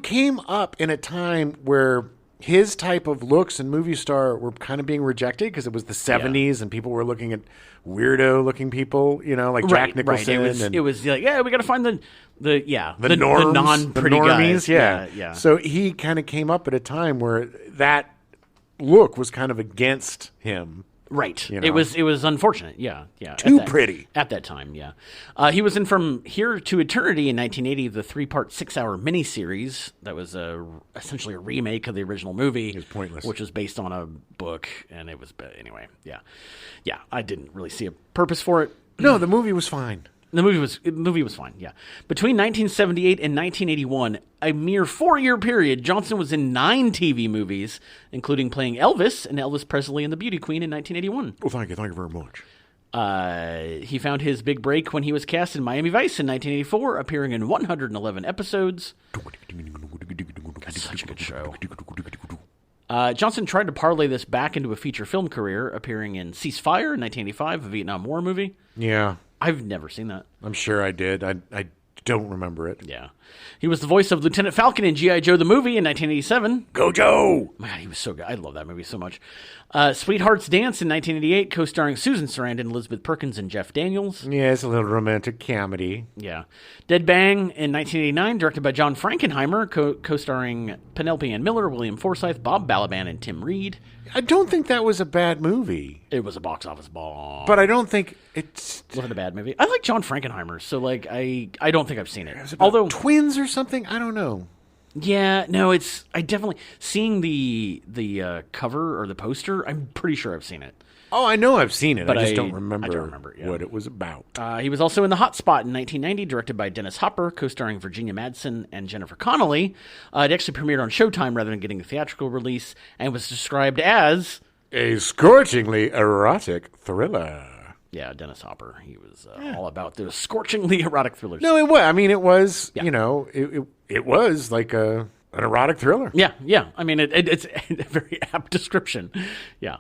came up in a time where his type of looks and movie star were kind of being rejected because it was the 70s and people were looking at weirdo-looking people, like Jack Nicholson. It was like, we got to find the norms, non-pretty normies, guys. Yeah. So he kind of came up at a time where that look was kind of against him. Right. It was unfortunate. Yeah. Too pretty. At that time, yeah. He was in From Here to Eternity in 1980, the 3-part 6-hour miniseries that was essentially a remake of the original movie. It was pointless. Which was based on a book, and it was, anyway, yeah. Yeah, I didn't really see a purpose for it. No, the movie was fine. The movie was fine, yeah. Between 1978 and 1981, a mere 4-year period, Johnson was in 9 TV movies, including playing Elvis and Elvis Presley and the Beauty Queen in 1981. Well, thank you very much. He found his big break when he was cast in Miami Vice in 1984, appearing in 111 episodes. That's such a good show. Johnson tried to parlay this back into a feature film career, appearing in Ceasefire in 1985, a Vietnam War movie. Yeah. I've never seen that. I'm sure I did. I don't remember it. Yeah. He was the voice of Lieutenant Falcon in G.I. Joe the movie in 1987. Go Joe! Man, he was so good. I love that movie so much. Sweetheart's Dance in 1988, co-starring Susan Sarandon, Elizabeth Perkins, and Jeff Daniels. Yeah, it's a little romantic comedy. Yeah. Dead Bang in 1989, directed by John Frankenheimer, co-starring Penelope Ann Miller, William Forsythe, Bob Balaban, and Tim Reed. I don't think that was a bad movie. It was a box office bomb. But I don't think it wasn't a bad movie. I like John Frankenheimer, so I don't think I've seen it. Although twins or something, I don't know. Yeah, no, I definitely seeing the cover or the poster. I'm pretty sure I've seen it. Oh, I know I've seen it. But I just don't remember yeah. what it was about. He was also in The Hot Spot in 1990, directed by Dennis Hopper, co-starring Virginia Madsen and Jennifer Connelly. It actually premiered on Showtime rather than getting a theatrical release, and was described as a scorchingly erotic thriller. Yeah, Dennis Hopper. He was all about those scorchingly erotic thrillers. No, it was. I mean, it was. Yeah. It was like an erotic thriller. Yeah. I mean, it's a very apt description. Yeah.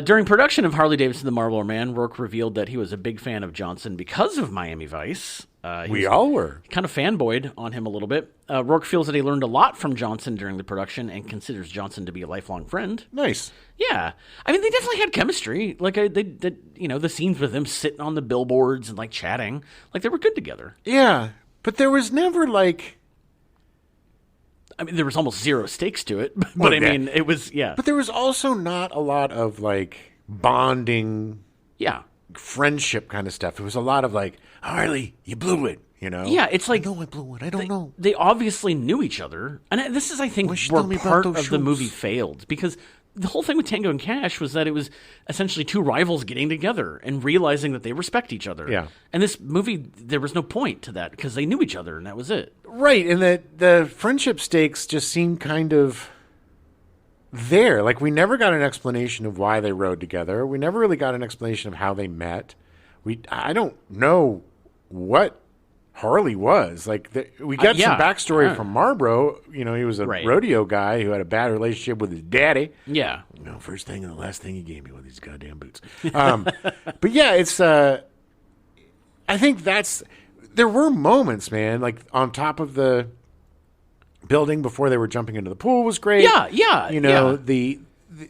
During production of Harley Davidson, the Marlboro Man, Rourke revealed that he was a big fan of Johnson because of Miami Vice. We all were. Kind of fanboyed on him a little bit. Rourke feels that he learned a lot from Johnson during the production and considers Johnson to be a lifelong friend. Nice. Yeah. I mean, they definitely had chemistry. Like, the scenes with them sitting on the billboards and, like, chatting. Like, they were good together. Yeah. But there was never, like... I mean, there was almost zero stakes to it. But I mean, it was, yeah. But there was also not a lot of, like, bonding... Yeah. Friendship kind of stuff. It was a lot of, like, Harley, you blew it, Yeah, it's like... I blew it. I don't know. They obviously knew each other. And this is, I think, where part of the movie failed. Because the whole thing with Tango and Cash was that it was essentially two rivals getting together and realizing that they respect each other. Yeah. And this movie, there was no point to that because they knew each other and that was it. Right. And the friendship stakes just seemed kind of there. Like, we never got an explanation of why they rode together. We never really got an explanation of how they met. I don't know what Harley was. Like, we got some backstory from Marlboro. He was a rodeo guy who had a bad relationship with his daddy. Yeah. First thing and the last thing he gave me were these goddamn boots. But yeah, it's, I think there were moments, man, like on top of the building before they were jumping into the pool was great. Yeah.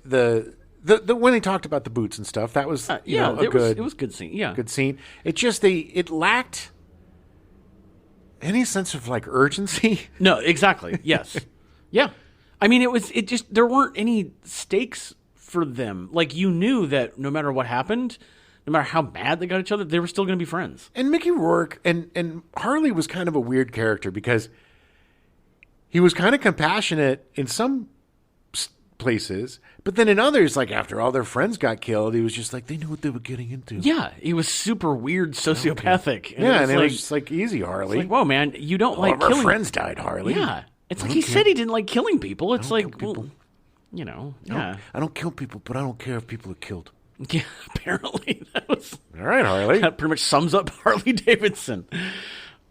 The when they talked about the boots and stuff, that was it was good scene. Yeah, good scene. It just it lacked any sense of like urgency. No, exactly. Yes, yeah. I mean, it just there weren't any stakes for them. Like, you knew that no matter what happened, no matter how mad they got at each other, they were still going to be friends. And Mickey Rourke and Harley was kind of a weird character because he was kind of compassionate in some places, but then in others, like after all their friends got killed, he was just like, they knew what they were getting into. Yeah, he was super weird, sociopathic. And it was just like, easy, Harley. Like, whoa, man, you don't like killing. Our friends died, Harley. Yeah, it's like he said he didn't like killing people. It's like, well, yeah. I don't kill people, but I don't care if people are killed. Yeah, apparently that was All right, Harley. that pretty much sums up Harley Davidson.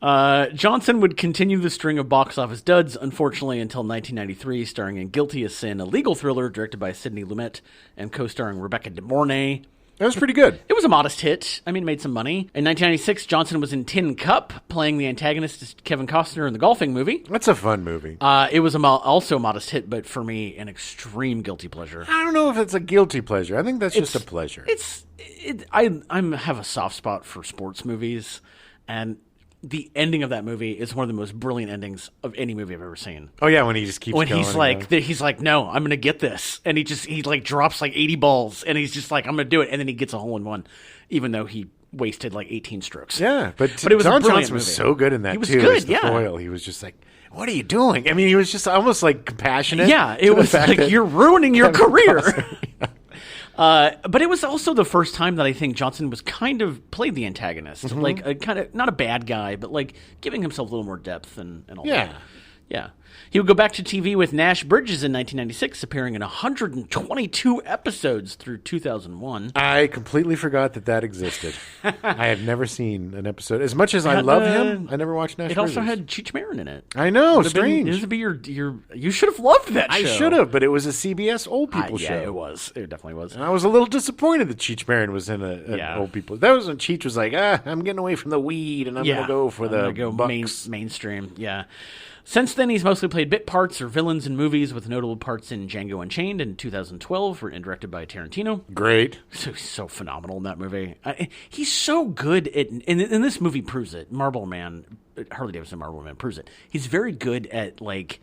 Johnson would continue the string of box office duds, unfortunately, until 1993, starring in Guilty as Sin, a legal thriller directed by Sidney Lumet and co-starring Rebecca De Mornay. That was pretty good. It was a modest hit. I mean, it made some money. In 1996, Johnson was in Tin Cup, playing the antagonist Kevin Costner in the golfing movie. That's a fun movie. It was also a modest hit, but for me, an extreme guilty pleasure. I don't know if it's a guilty pleasure. I think that's just a pleasure. I have a soft spot for sports movies, and the ending of that movie is one of the most brilliant endings of any movie I've ever seen. Oh yeah, when he just keeps When going he's like, no, I'm gonna get this, and he drops like 80 balls, and he's just like, I'm gonna do it, and then he gets a hole in one, even though he wasted like 18 strokes. Yeah, but it was Don a brilliant Johnson was movie. so good in that He was too. good, As the yeah. foil. He was just like, "What are you doing?" I mean, he was just almost like compassionate. Yeah, to it the was fact like, that you're ruining your Kevin career. Costner- But it was also the first time that I think Johnson was kind of played the antagonist, Mm-hmm. like a kind of not a bad guy, but like giving himself a little more depth and all Yeah. that. Yeah. He would go back to TV with Nash Bridges in 1996, appearing in 122 episodes through 2001. I completely forgot that existed. I have never seen an episode. As much as I love him, I never watched Nash It Bridges. also had Cheech Marin in it. I know, It strange. would be your. You should have loved that show. I should have, but it was a CBS old people show. Yeah, it was. It definitely was. And I was a little disappointed that Cheech Marin was in an old people. That was when Cheech was like, I'm getting away from the weed, and I'm going to go for the bucks. Mainstream. Yeah. Since then, he's mostly played bit parts or villains in movies, with notable parts in Django Unchained in 2012, written and directed by Tarantino. Great. So phenomenal in that movie. He's so good at, and this movie proves it. Marlboro Man, Harley Davidson, Marlboro Man proves it. He's very good at like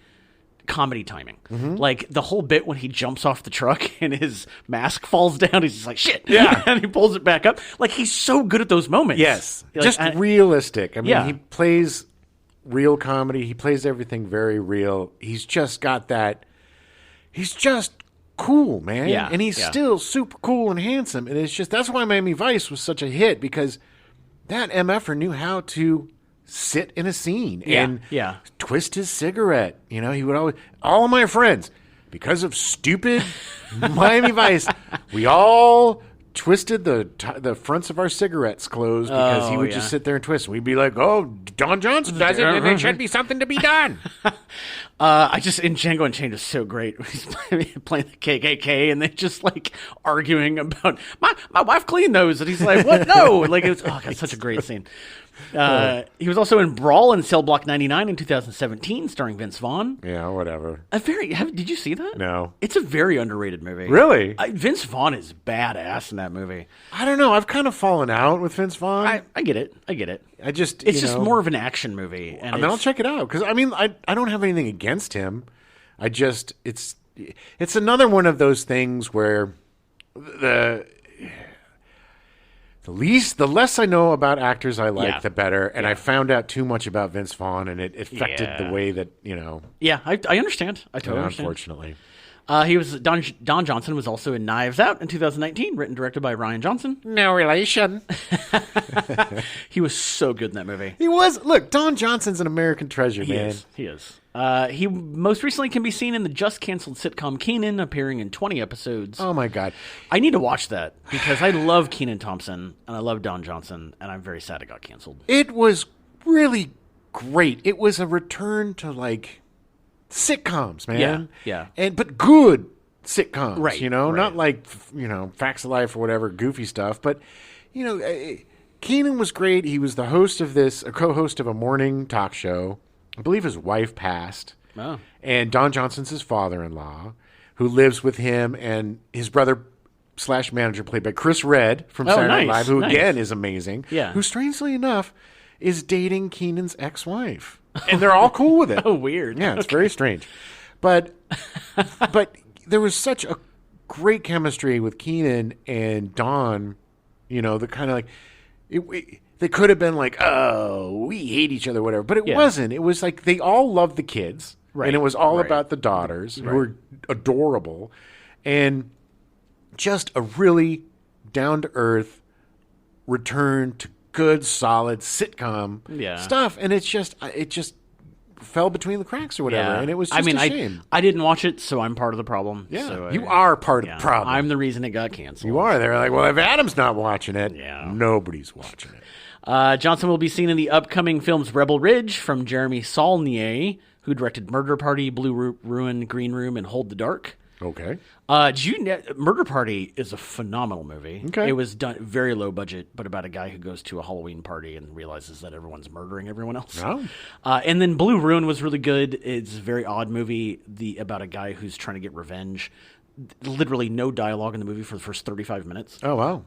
comedy timing. Mm-hmm. Like the whole bit when he jumps off the truck and his mask falls down, he's just like, shit. Yeah. And he pulls it back up. Like he's so good at those moments. Yes. Like, Just realistic. I mean, yeah. he plays real comedy. He plays everything very real. He's just got that. He's just cool, man. Yeah, And he's still super cool and handsome. And it's just, that's why Miami Vice was such a hit, because that MFer knew how to sit in a scene and twist his cigarette. You know, he would always, all of my friends, because of stupid Miami Vice, we all twisted the fronts of our cigarettes closed because he would just sit there and twist. We'd be like, "Oh, Don Johnson does it, and it should be something to be done." I just in Django Unchained is so great. He's playing the KKK, and they just like arguing about my wife cleaned those, and he's like, "What? No!" Like it's such a great scene. He was also in Brawl and Cell Block 99 in 2017, starring Vince Vaughn. Yeah, whatever. Did you see that? No. It's a very underrated movie. Really? Vince Vaughn is badass in that movie. I don't know. I've kind of fallen out with Vince Vaughn. I get it. It's just more of an action movie. And I mean, I'll check it out because I mean, I don't have anything against him. I just it's another one of those things where the less I know about actors I like, the better. And I found out too much about Vince Vaughn, and it affected the way that, you know. Yeah, I understand. I totally understand. Unfortunately. He was Don Johnson was also in Knives Out in 2019, written and directed by Ryan Johnson. No relation. He was so good in that movie. He was. Look, Don Johnson's an American treasure, man. He is. He most recently can be seen in the just canceled sitcom Kenan, appearing in 20 episodes. Oh my God. I need to watch that because I love Kenan Thompson and I love Don Johnson, and I'm very sad it got canceled. It was really great. It was a return to like sitcoms, man. Yeah. But good sitcoms, right? You know, right. not like Facts of Life or whatever goofy stuff. But Kenan was great. He was the host of a co-host of a morning talk show. I believe his wife passed. Oh. And Don Johnson's his father-in-law, who lives with him, and his brother / manager, played by Chris Redd from Saturday Night Live, who again is amazing. Yeah. Who, strangely enough, is dating Kenan's ex-wife, and they're all cool with it. Oh, weird. Yeah, it's very strange. But there was such a great chemistry with Kenan and Don. You know, the kind of like they could have been like, oh, we hate each other, whatever. But it wasn't. It was like they all loved the kids. Right. And it was all about the daughters, who were adorable. And just a really down-to-earth return to good, solid sitcom stuff. And it just fell between the cracks or whatever, and it was just a shame. I didn't watch it, so I'm part of the problem. Yeah, so you are part of the problem. I'm the reason it got canceled. You are. They're like, well, if Adam's not watching it, nobody's watching it. Johnson will be seen in the upcoming films Rebel Ridge from Jeremy Saulnier, who directed Murder Party, Blue Ruin, Green Room, and Hold the Dark. Okay. Murder Party is a phenomenal movie. Okay. It was done very low budget, but about a guy who goes to a Halloween party and realizes that everyone's murdering everyone else. Oh. And then Blue Ruin was really good. It's a very odd movie about a guy who's trying to get revenge. Literally no dialogue in the movie for the first 35 minutes. Oh, wow.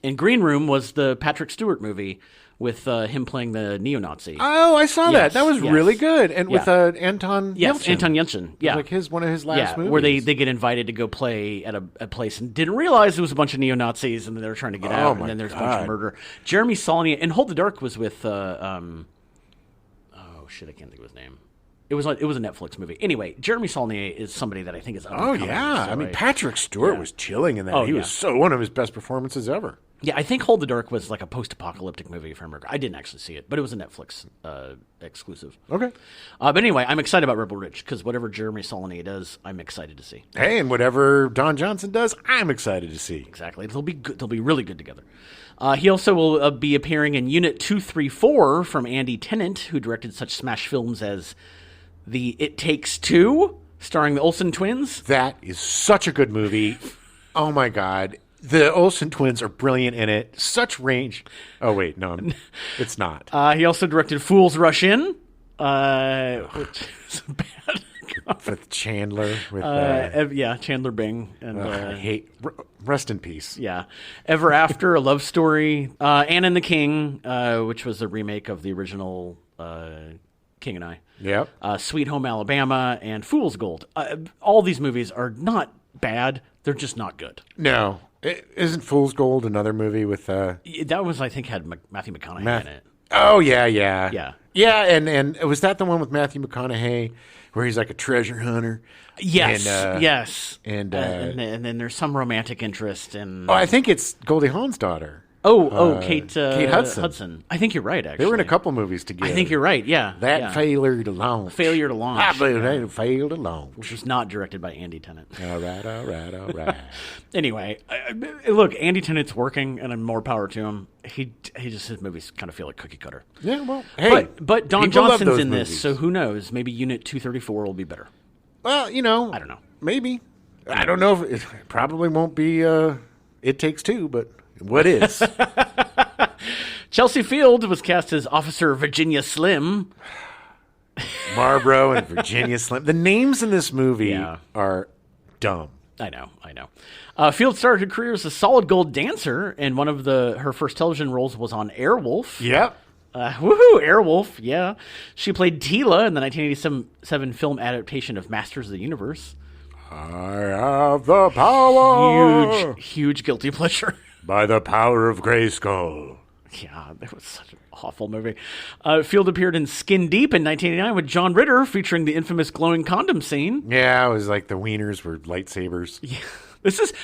And Green Room was the Patrick Stewart movie with him playing the neo-Nazi. Oh, I saw that. That was really good. And with Anton Yelchin. Yes, Anton Yelchin. Yeah. It was like one of his last movies. Where they get invited to go play at a place and didn't realize there was a bunch of neo-Nazis and then they were trying to get out. And then there's a bunch of murder. Jeremy Saulnier. And Hold the Dark was with... I can't think of his name. It was a Netflix movie. Anyway, Jeremy Saulnier is somebody that I think is up-and-coming. Oh, yeah. So I mean, Patrick Stewart was chilling in that. He was one of his best performances ever. Yeah, I think Hold the Dark was like a post-apocalyptic movie, if I remember. I didn't actually see it, but it was a Netflix exclusive. Okay. But anyway, I'm excited about Rebel Ridge because whatever Jeremy Saulnier does, I'm excited to see. Hey, and whatever Don Johnson does, I'm excited to see. Exactly. They'll be good. They'll be really good together. He also will be appearing in Unit 234 from Andy Tennant, who directed such smash films as The It Takes Two, starring the Olsen twins. That is such a good movie. Oh, my God. The Olsen twins are brilliant in it. Such range. Oh, wait. No, it's not. He also directed Fools Rush In, which is bad. With Chandler. Chandler Bing. And I hate... Rest in peace. Yeah. Ever After, A Love Story. Anne and the King, which was a remake of the original King and I. Yep. Sweet Home Alabama, and Fool's Gold. All these movies are not bad. They're just not good. No. Isn't Fool's Gold another movie with... That was, I think, had Matthew McConaughey in it. Oh, yeah. Yeah. Yeah, and was that the one with Matthew McConaughey where he's like a treasure hunter? Yes, yes. And then there's some romantic interest in... Oh, I think it's Goldie Hawn's daughter. Kate Hudson. I think you're right, actually. They were in a couple movies together. I think you're right, yeah. Failure to launch. Failure to Launch. I believe they failed to launch. Which was not directed by Andy Tennant. All right. Anyway, look, Andy Tennant's working, and more power to him. His movies kind of feel like cookie cutter. Yeah, well, hey. But Don Johnson's in this, so who knows? Maybe Unit 234 will be better. Well, I don't know. Maybe. I don't know. It probably won't be It Takes Two, but what is? Chelsea Field was cast as Officer Virginia Slim. Marlboro and Virginia Slim. The names in this movie are dumb. I know. Field started her career as a solid gold dancer, and one of her first television roles was on Airwolf. Yep. Woohoo, Airwolf, yeah. She played Tila in the 1987 film adaptation of Masters of the Universe. I have the power. Huge guilty pleasure. By the power of Grayskull. Yeah, that was such an awful movie. Field appeared in Skin Deep in 1989 with John Ritter, featuring the infamous glowing condom scene. Yeah, it was like the wieners were lightsabers. Yeah.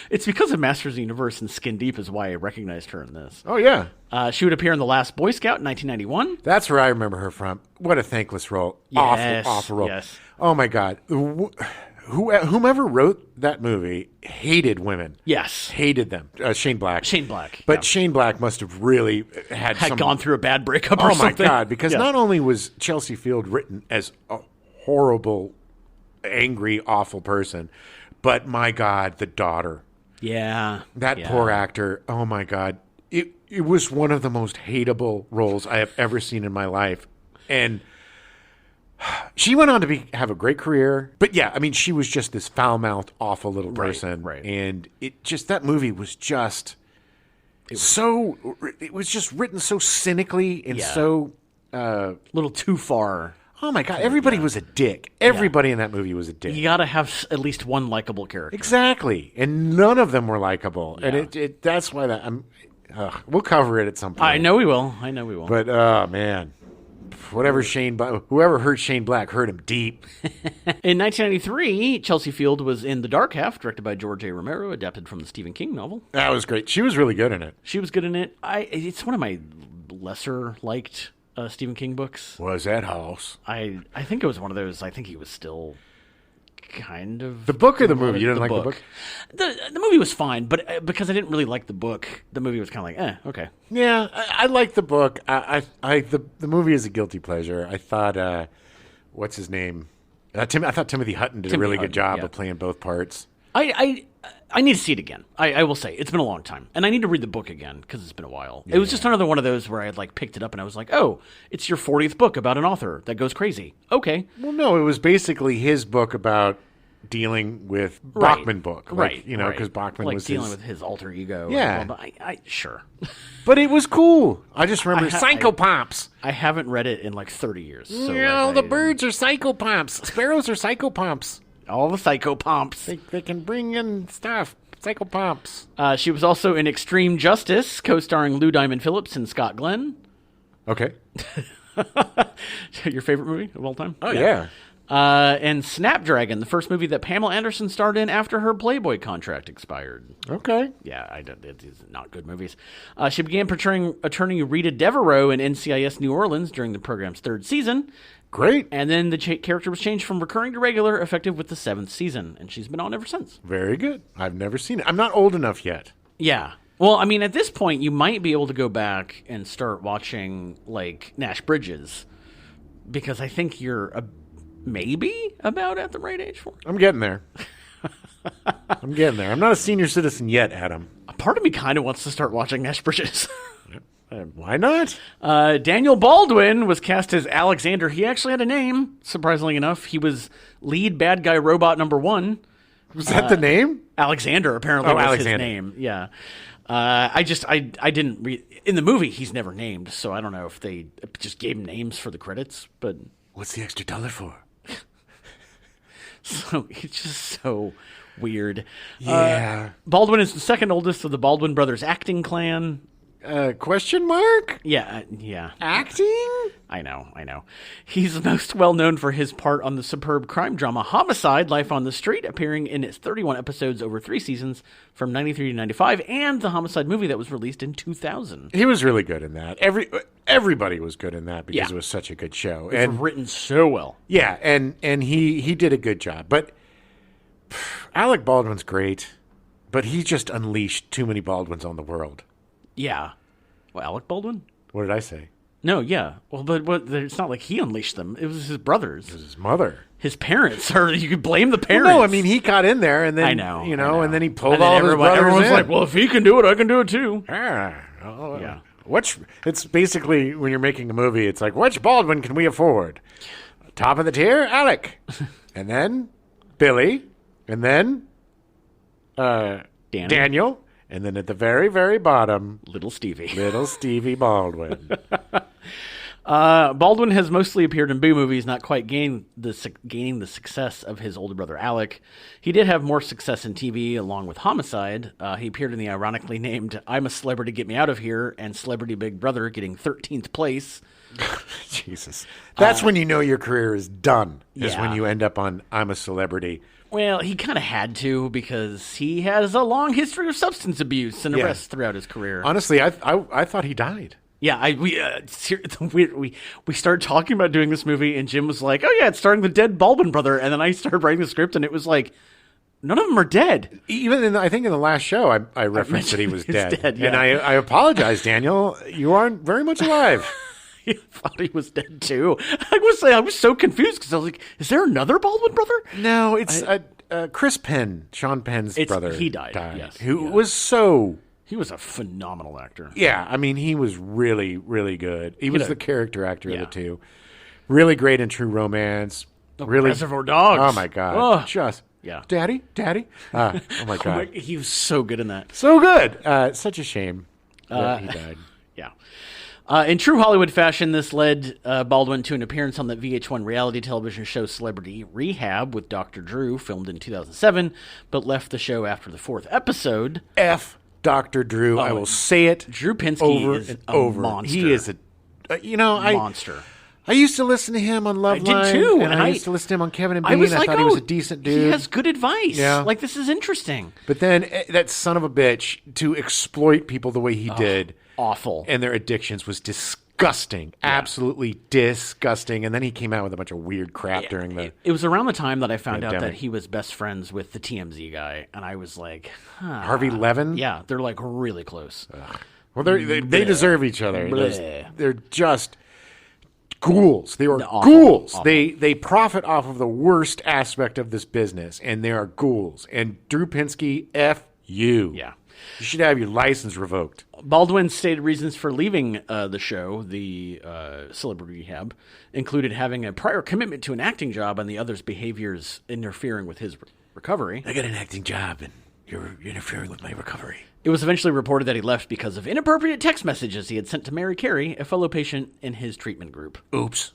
It's because of Masters of the Universe and Skin Deep is why I recognized her in this. Oh, yeah. She would appear in The Last Boy Scout in 1991. That's where I remember her from. What a thankless role. Yes, awful role. Yes. Oh, my God. Whomever wrote that movie hated women. Yes. Hated them. Shane Black. But yeah. Shane Black must have really had gone through a bad breakup or something. Oh, my God. Because not only was Chelsea Field written as a horrible, angry, awful person, but, my God, the daughter. Yeah. That poor actor. Oh, my God. It was one of the most hateable roles I have ever seen in my life. And she went on to have a great career. But, yeah, I mean, she was just this foul-mouthed, awful little person. Right. And that movie was just it was just written so cynically and so... a little too far. Oh, my God. Everybody was a dick. Everybody in that movie was a dick. You got to have at least one likable character. Exactly. And none of them were likable. Yeah. And that's why we'll cover it at some point. I know we will. But, oh, man. Whoever hurt Shane Black hurt him deep. In 1993, Chelsea Field was in The Dark Half, directed by George A. Romero, adapted from the Stephen King novel. That was great. She was really good in it. She was good in it. It's one of my lesser liked Stephen King books. Was that house? I think it was one of those. I think he was still kind of the book or the movie. You didn't like the book? The movie was fine, but because I didn't really like the book, the movie was kind of like, okay. Yeah, I like the book. The movie is a guilty pleasure. I thought, what's his name? I thought Timothy Hutton did a really good job of playing both parts. I need to see it again. I will say it's been a long time, and I need to read the book again because it's been a while. Yeah. It was just another one of those where I had like picked it up and I was like, oh, it's your 40th book about an author that goes crazy. Okay. Well, no, it was basically his book about dealing with Bachman book, right? Because Bachman like was dealing with his alter ego. Yeah, I sure. But it was cool. I just remember psychopops. I haven't read it in like 30 years. So the birds are psychopops. Sparrows are psychopops. All the psychopomps. They can bring in stuff. Psychopomps. She was also in Extreme Justice, co-starring Lou Diamond Phillips and Scott Glenn. Okay. Your favorite movie of all time? Oh, yeah. And Snapdragon, the first movie that Pamela Anderson starred in after her Playboy contract expired. Okay. Yeah, it's not good movies. She began portraying attorney Rita Devereaux in NCIS New Orleans during the program's third season. Great. And then the character was changed from recurring to regular, effective with the 7th season. And she's been on ever since. Very good. I've never seen it. I'm not old enough yet. Yeah. Well, I mean, at this point, you might be able to go back and start watching, like, Nash Bridges. Because I think you're maybe about at the right age for it. I'm getting there. I'm not a senior citizen yet, Adam. A part of me kind of wants to start watching Nash Bridges. Why not? Daniel Baldwin was cast as Alexander. He actually had a name, surprisingly enough. He was lead bad guy robot number 1. Was that the name? Alexander, apparently, was Alexander. his name. Yeah. I didn't read. In the movie, he's never named, so I don't know if they just gave him names for the credits. But what's the extra $1 for? So it's just so weird. Yeah. Baldwin is the second oldest of the Baldwin brothers acting clan. Question mark? Yeah. Acting? I know. He's most well known for his part on the superb crime drama Homicide: Life on the Street, appearing in its 31 episodes over 3 seasons from 93 to 95, and the Homicide movie that was released in 2000. He was really good in that. Everybody was good in that because it was such a good show. It was written so well. Yeah, and he did a good job. But Alec Baldwin's great, but he just unleashed too many Baldwins on the world. Yeah. Well, Alec Baldwin? What did I say? No, yeah. Well, but it's not like he unleashed them. It was his brothers. It was his mother. His parents. Or you could blame the parents. Well, no, I mean, he got in there and then, I know. And then he pulled all of his brothers everyone's in. like, well, if he can do it, I can do it too. Yeah. It's basically, when you're making a movie, it's like, which Baldwin can we afford? Top of the tier, Alec. And then Billy. And then Daniel. And then at the very, very bottom, Little Stevie Baldwin. Baldwin has mostly appeared in B movies, not quite gaining the success of his older brother Alec. He did have more success in TV, along with Homicide. He appeared in the ironically named I'm a Celebrity, Get Me Out of Here, and Celebrity Big Brother, getting 13th place. Jesus. That's when you know your career is done, is when you end up on I'm a Celebrity. Well, he kind of had to because he has a long history of substance abuse and arrests throughout his career. Honestly, I thought he died. Yeah, we started talking about doing this movie, and Jim was like, "Oh yeah, it's starring the dead Baldwin brother," and then I started writing the script, and it was like, none of them are dead. Even I think in the last show, I referenced that he was dead, yeah. And I apologize, Daniel. You aren't very much alive. I thought he was dead too. I was so confused because I was like, "Is there another Baldwin brother?" No, it's Chris Penn, Sean Penn's brother. He died. Yes, who was so. He was a phenomenal actor. Yeah, I mean, he was really, really good. He was the character actor of the two. Really great in True Romance. Really, Reservoir Dogs. Oh my God! Yeah. Daddy. Oh my God! He was so good in that. So good. Such a shame that he died. Yeah. In true Hollywood fashion, this led Baldwin to an appearance on the VH1 reality television show Celebrity Rehab with Dr. Drew, filmed in 2007, but left the show after the 4th episode. F. Dr. Drew. I will say it. Drew Pinsky over is and a over. monster. He is a monster. I used to listen to him on Love Line. I did too. And I used to listen to him on Kevin and Bean. I thought he was a decent dude. He has good advice. Yeah. Like, this is interesting. But then that son of a bitch to exploit people the way he did. Awful. And their addictions was disgusting. disgusting. Absolutely disgusting. And then he came out with a bunch of weird crap during the... It was around the time that I found out pandemic. that he was best friends with the TMZ guy, and I was like, Harvey Levin? Yeah, they're like really close. Well, they deserve each other. Bleh. They're just ghouls. They are Awful. ghouls. Awful. They profit off of the worst aspect of this business, and they are ghouls. And Drew Pinsky, F you. Yeah. You should have your license revoked. Baldwin stated reasons for leaving the show, the Celebrity Rehab, included having a prior commitment to an acting job and the other's behaviors interfering with his recovery. I got an acting job, and you're interfering with my recovery. It was eventually reported that he left because of inappropriate text messages he had sent to Mary Carey, a fellow patient in his treatment group. Oops.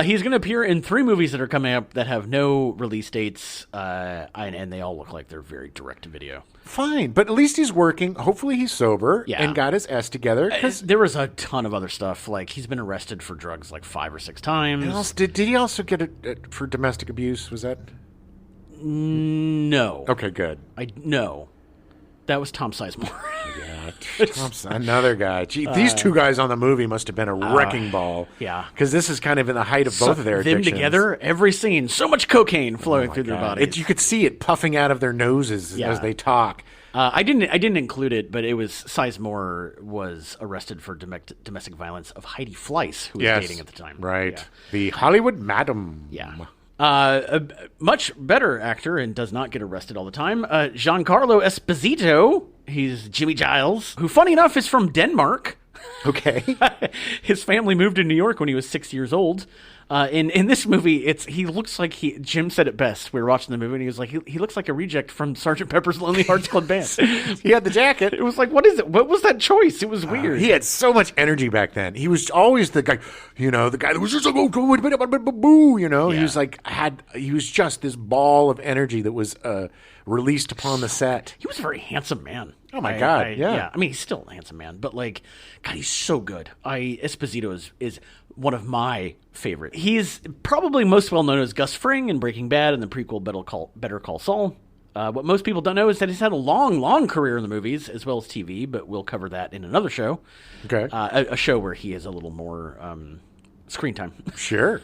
He's going to appear in 3 movies that are coming up that have no release dates, and they all look like they're very direct-to-video. Fine, but at least he's working. Hopefully he's sober and got his S together. Because there was a ton of other stuff. Like, he's been arrested for drugs like 5 or 6 times. Did he also get it for domestic abuse? Was that? No. Okay, good. No. That was Tom Sizemore. Yeah, another guy. Gee, these 2 guys on the movie must have been a wrecking ball. Yeah. Because this is kind of in the height of both of their addictions. Them together, every scene, so much cocaine flowing through their bodies. You could see it puffing out of their noses as they talk. I didn't include it, but it was Sizemore was arrested for domestic violence of Heidi Fleiss, who was dating at the time. Right. Yeah. The Hollywood Madam. Yeah. A much better actor and does not get arrested all the time. Giancarlo Esposito. He's Jimmy Giles, who, funny enough, is from Denmark. Okay. His family moved to New York when he was 6 years old. In this movie, he looks like Jim said it best. We were watching the movie, and he was like, he looks like a reject from Sgt. Pepper's Lonely Hearts Club Band. He had the jacket. It was like, what is it? What was that choice? It was weird. He had so much energy back then. He was always the guy, the guy that was just like, boo, Yeah. He was like, he was just this ball of energy that was released upon the set. He was a very handsome man. Oh my God! Yeah. I mean, he's still a handsome man, but like, God, he's so good. Esposito is one of my favorite. He's probably most well known as Gus Fring in Breaking Bad and the prequel Better Call Saul. What most people don't know is that he's had a long career in the movies as well as TV, but we'll cover that in another show. Okay. A show where he has a little more screen time. Sure.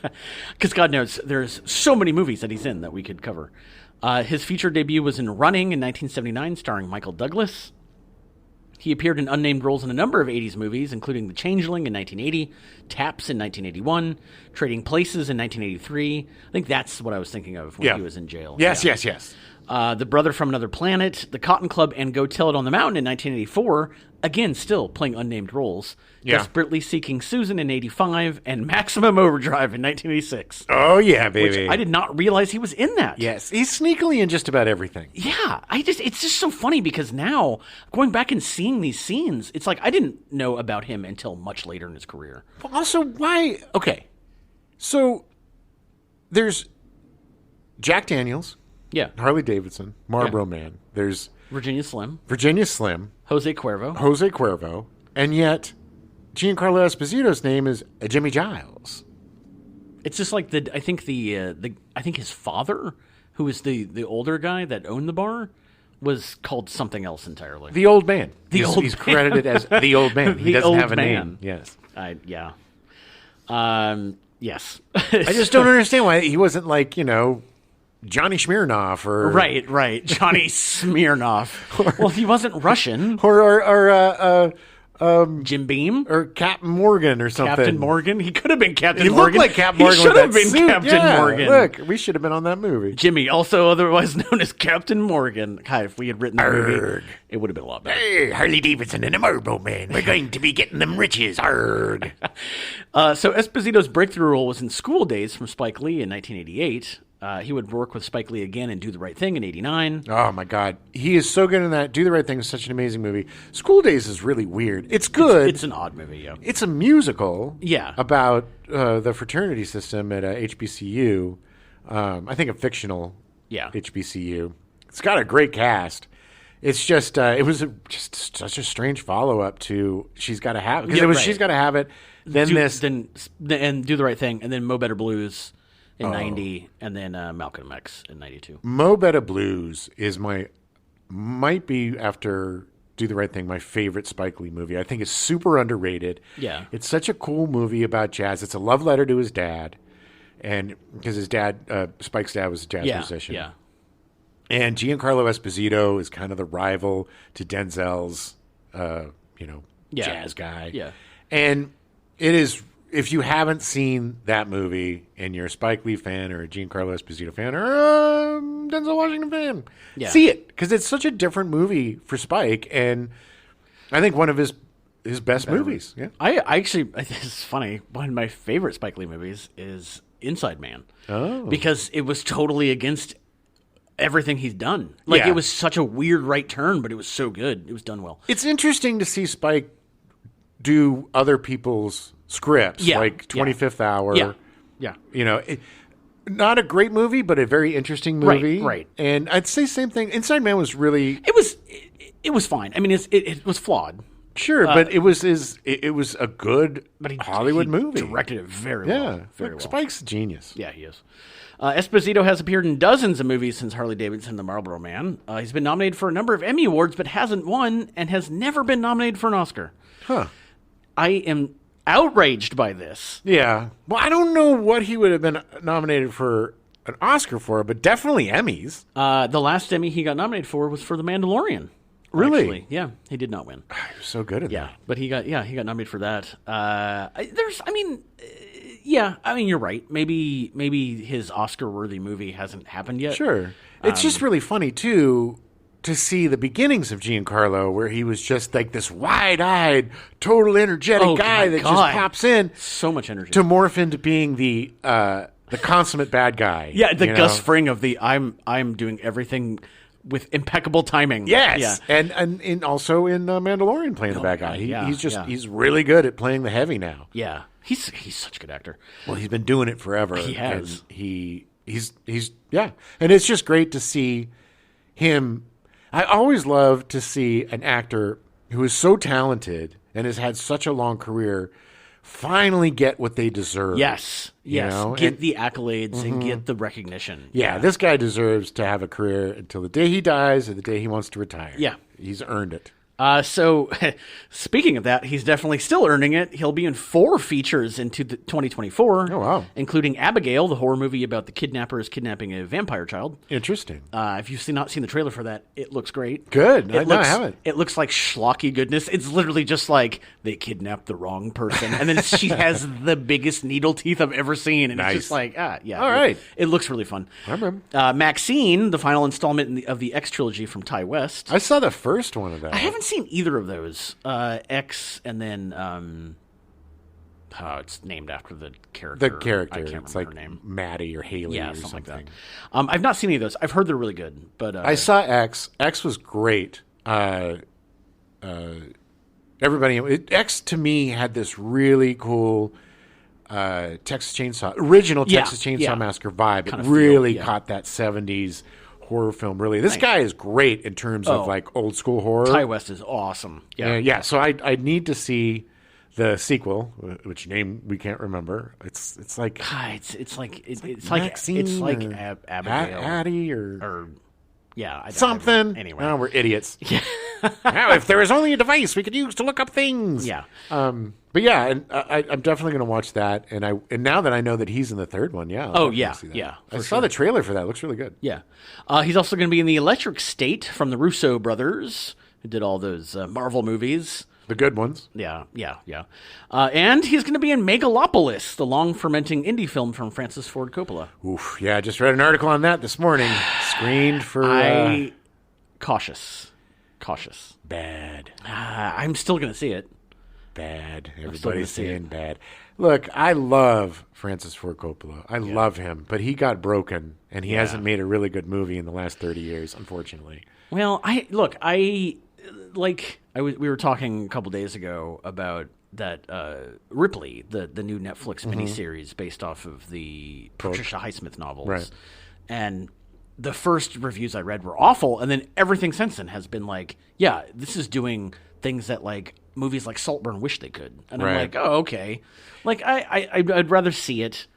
Because God knows there's so many movies that he's in that we could cover. His feature debut was in Running in 1979, starring Michael Douglas. He appeared in unnamed roles in a number of 80s movies, including The Changeling in 1980, Taps in 1981, Trading Places in 1983. I think that's what I was thinking of when he was in jail. Yes. The Brother from Another Planet, The Cotton Club, and Go Tell It on the Mountain in 1984. Again, still playing unnamed roles. Yeah. Desperately Seeking Susan in 85, and Maximum Overdrive in 1986. Oh, yeah, baby. Which I did not realize he was in that. Yes, he's sneakily in just about everything. Yeah, it's just so funny because now, going back and seeing these scenes, it's like I didn't know about him until much later in his career. Well, also, why? Okay, so there's Jack Daniels. Yeah. Harley Davidson, Marlboro Man. There's Virginia Slim, Jose Cuervo, and yet Giancarlo Esposito's name is Jimmy Giles. It's just like I think his father, who was the older guy that owned the bar, was called something else entirely. The old man. He's credited as the old man. He doesn't have a name. Yes. Yeah. Yes. I just don't understand why he wasn't like, Johnny Smirnoff or right Johnny Smirnoff. Well, he wasn't Russian or Jim Beam or Captain Morgan or something. Captain Morgan. He could have been Captain He Morgan. looked like Captain Morgan. He should have been suit. Captain Morgan. Look, we should have been on that movie. Jimmy, also otherwise known as Captain Morgan. God, if we had written the movie, it would have been a lot better. Hey, Harley Davidson and the Marlboro Man. We're going to be getting them riches. Arg. So Esposito's breakthrough role was in School Days from Spike Lee in 1988. He would work with Spike Lee again and Do the Right Thing in 89. Oh, my God. He is so good in that. Do the Right Thing is such an amazing movie. School Days is really weird. It's good. It's an odd movie, yeah. It's a musical about the fraternity system at HBCU. I think a fictional HBCU. It's got a great cast. It's just it was just such a strange follow-up to She's Gotta Have It. Because She's Gotta Have It, then and Do the Right Thing, and then Mo Better Blues in 90, and then Malcolm X in 92. Mo Better Blues is might be after Do the Right Thing, my favorite Spike Lee movie. I think it's super underrated. Yeah. It's such a cool movie about jazz. It's a love letter to his dad, and because his dad, Spike's dad, was a jazz musician. Yeah. And Giancarlo Esposito is kind of the rival to Denzel's, jazz guy. Yeah. And it is, if you haven't seen that movie and you're a Spike Lee fan or a Giancarlo Esposito fan or a Denzel Washington fan, see it, because it's such a different movie for Spike, and I think one of his best movies. Yeah. I actually, this is funny, one of my favorite Spike Lee movies is Inside Man. Oh. Because it was totally against everything he's done. Like, it was such a weird right turn, but it was so good. It was done well. It's interesting to see Spike do other people's scripts, like 25th Hour. Yeah. Not a great movie, but a very interesting movie. Right. And I'd say same thing. Inside Man was really... It was fine. I mean, it was flawed. Sure, but it was a good Hollywood movie. Directed it very well. Very well. Spike's a genius. Yeah, he is. Esposito has appeared in dozens of movies since Harley Davidson, The Marlboro Man. He's been nominated for a number of Emmy Awards, but hasn't won, and has never been nominated for an Oscar. Huh. I am outraged by this. Yeah. Well, I don't know what he would have been nominated for an Oscar for, but definitely Emmys. The last Emmy he got nominated for was for The Mandalorian. Really? Actually. Yeah, he did not win. He was so good at that. But he got nominated for that. You're right. Maybe his Oscar-worthy movie hasn't happened yet. Sure. It's just really funny, too, to see the beginnings of Giancarlo, where he was just like this wide-eyed, total energetic guy that just pops in. So much energy. To morph into being the consummate bad guy. Yeah, the Gus Fring of the I'm doing everything with impeccable timing. Yes. Yeah. And also in Mandalorian playing the bad guy. He's really good at playing the heavy now. Yeah. He's such a good actor. Well, he's been doing it forever. He has. And he's and it's just great to see him. I always love to see an actor who is so talented and has had such a long career finally get what they deserve. Yes. Get the accolades and get the recognition. Yeah, this guy deserves to have a career until the day he dies or the day he wants to retire. Yeah. He's earned it. So, speaking of that, he's definitely still earning it. He'll be in 4 features in 2024. Oh, wow. Including Abigail, the horror movie about the kidnappers kidnapping a vampire child. Interesting. If you've not seen the trailer for that, it looks great. Good. I haven't. It looks like schlocky goodness. It's literally just like they kidnapped the wrong person. And then she has the biggest needle teeth I've ever seen. And it's just like, All right. It looks really fun. I remember. Maxine, the final installment of the X trilogy from Ty West. I saw the first one of that. I haven't seen either of those. X and then it's named after the character. The character. I can't remember her name. Maddie or Haley or something like that. something. I've not seen any of those. I've heard they're really good, but I saw X. X was great. X to me had this really cool original Texas Chainsaw Massacre vibe. It really caught that 70s horror film. Really, this guy is great in terms of like old school horror. Ty West is awesome. Yeah. So I need to see the sequel, which name we can't remember. It's like Maxine, it's like Abigail, Addie, or something. Anyway, no, we're idiots. Now, if there was only a device we could use to look up things. Yeah. But yeah, and I'm definitely going to watch that. And now that I know that he's in the third one, I'll see that. I saw the trailer for that. It looks really good. Yeah. He's also going to be in The Electric State from the Russo brothers, who did all those Marvel movies. The good ones. Yeah. And he's going to be in Megalopolis, the long-fermenting indie film from Francis Ford Coppola. Oof, yeah, I just read an article on that this morning. Screened for... Cautious. Bad. I'm still going to see it. Bad. Everybody's saying bad. Look, I love Francis Ford Coppola. I love him, but he got broken, and he hasn't made a really good movie in the last 30 years, unfortunately. Well, we were talking a couple days ago about that Ripley, the new Netflix miniseries based off of the Patricia Highsmith novels. Right. And the first reviews I read were awful, and then everything since then has been like, yeah, this is doing things that like movies like Saltburn wish they could. And I'm like, oh, okay. Like I'd rather see it.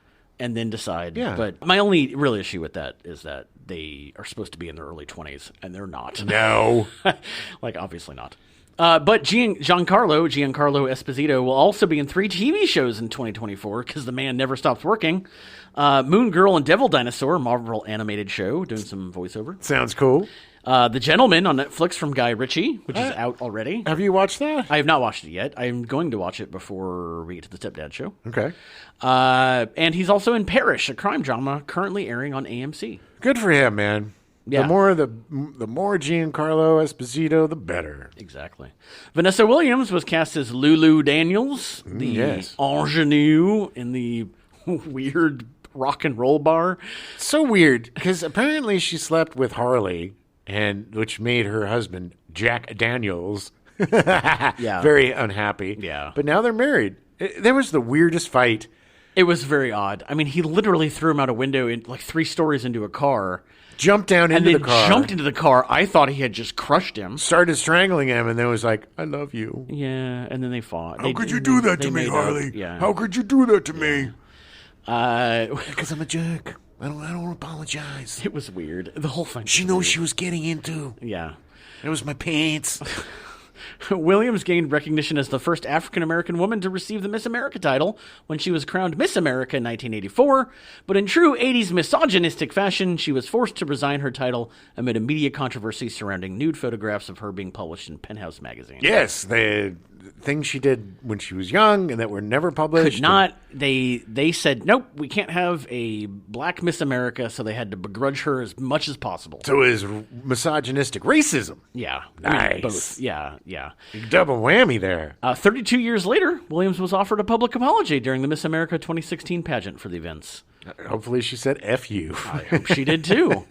and then decide. Yeah. But my only real issue with that is that they are supposed to be in their early 20s, and they're not. No. Like, obviously not. But Giancarlo Esposito will also be in 3 TV shows in 2024 because the man never stops working. Moon Girl and Devil Dinosaur, Marvel animated show, doing some voiceover. Sounds cool. The Gentleman on Netflix from Guy Ritchie, which is out already. Have you watched that? I have not watched it yet. I'm going to watch it before we get to the Stepdad show. Okay. And he's also in Parish, a crime drama currently airing on AMC. Good for him, man. Yeah. The more Giancarlo Esposito, the better. Exactly. Vanessa Williams was cast as Lulu Daniels, the ingenue in the weird rock and roll bar. So weird, because apparently she slept with Harley, which made her husband, Jack Daniels, very unhappy. Yeah. But now they're married. There was the weirdest fight. It was very odd. I mean, he literally threw him out a window in like 3 stories into a car. Jumped down into the car. Jumped into the car. I thought he had just crushed him. Started strangling him, and then was like, I love you. Yeah, and then they fought. How could you do that to me, Harley? Yeah. How could you do that to me? Because Because I'm a jerk. I don't apologize. it was weird. The whole thing. She knows she was getting into. Yeah. It was my pants. Williams gained recognition as the first African-American woman to receive the Miss America title when she was crowned Miss America in 1984, but in true 80s misogynistic fashion, she was forced to resign her title amid a media controversy surrounding nude photographs of her being published in Penthouse magazine. Yes, the things she did when she was young and that were never published. Could not. They said, nope, we can't have a black Miss America, so they had to begrudge her as much as possible. So it was misogynistic racism. Yeah. Nice. I mean, both. Yeah. Big double whammy there. 32 years later, Williams was offered a public apology during the Miss America 2016 pageant for the events. Hopefully she said F you. I hope she did too.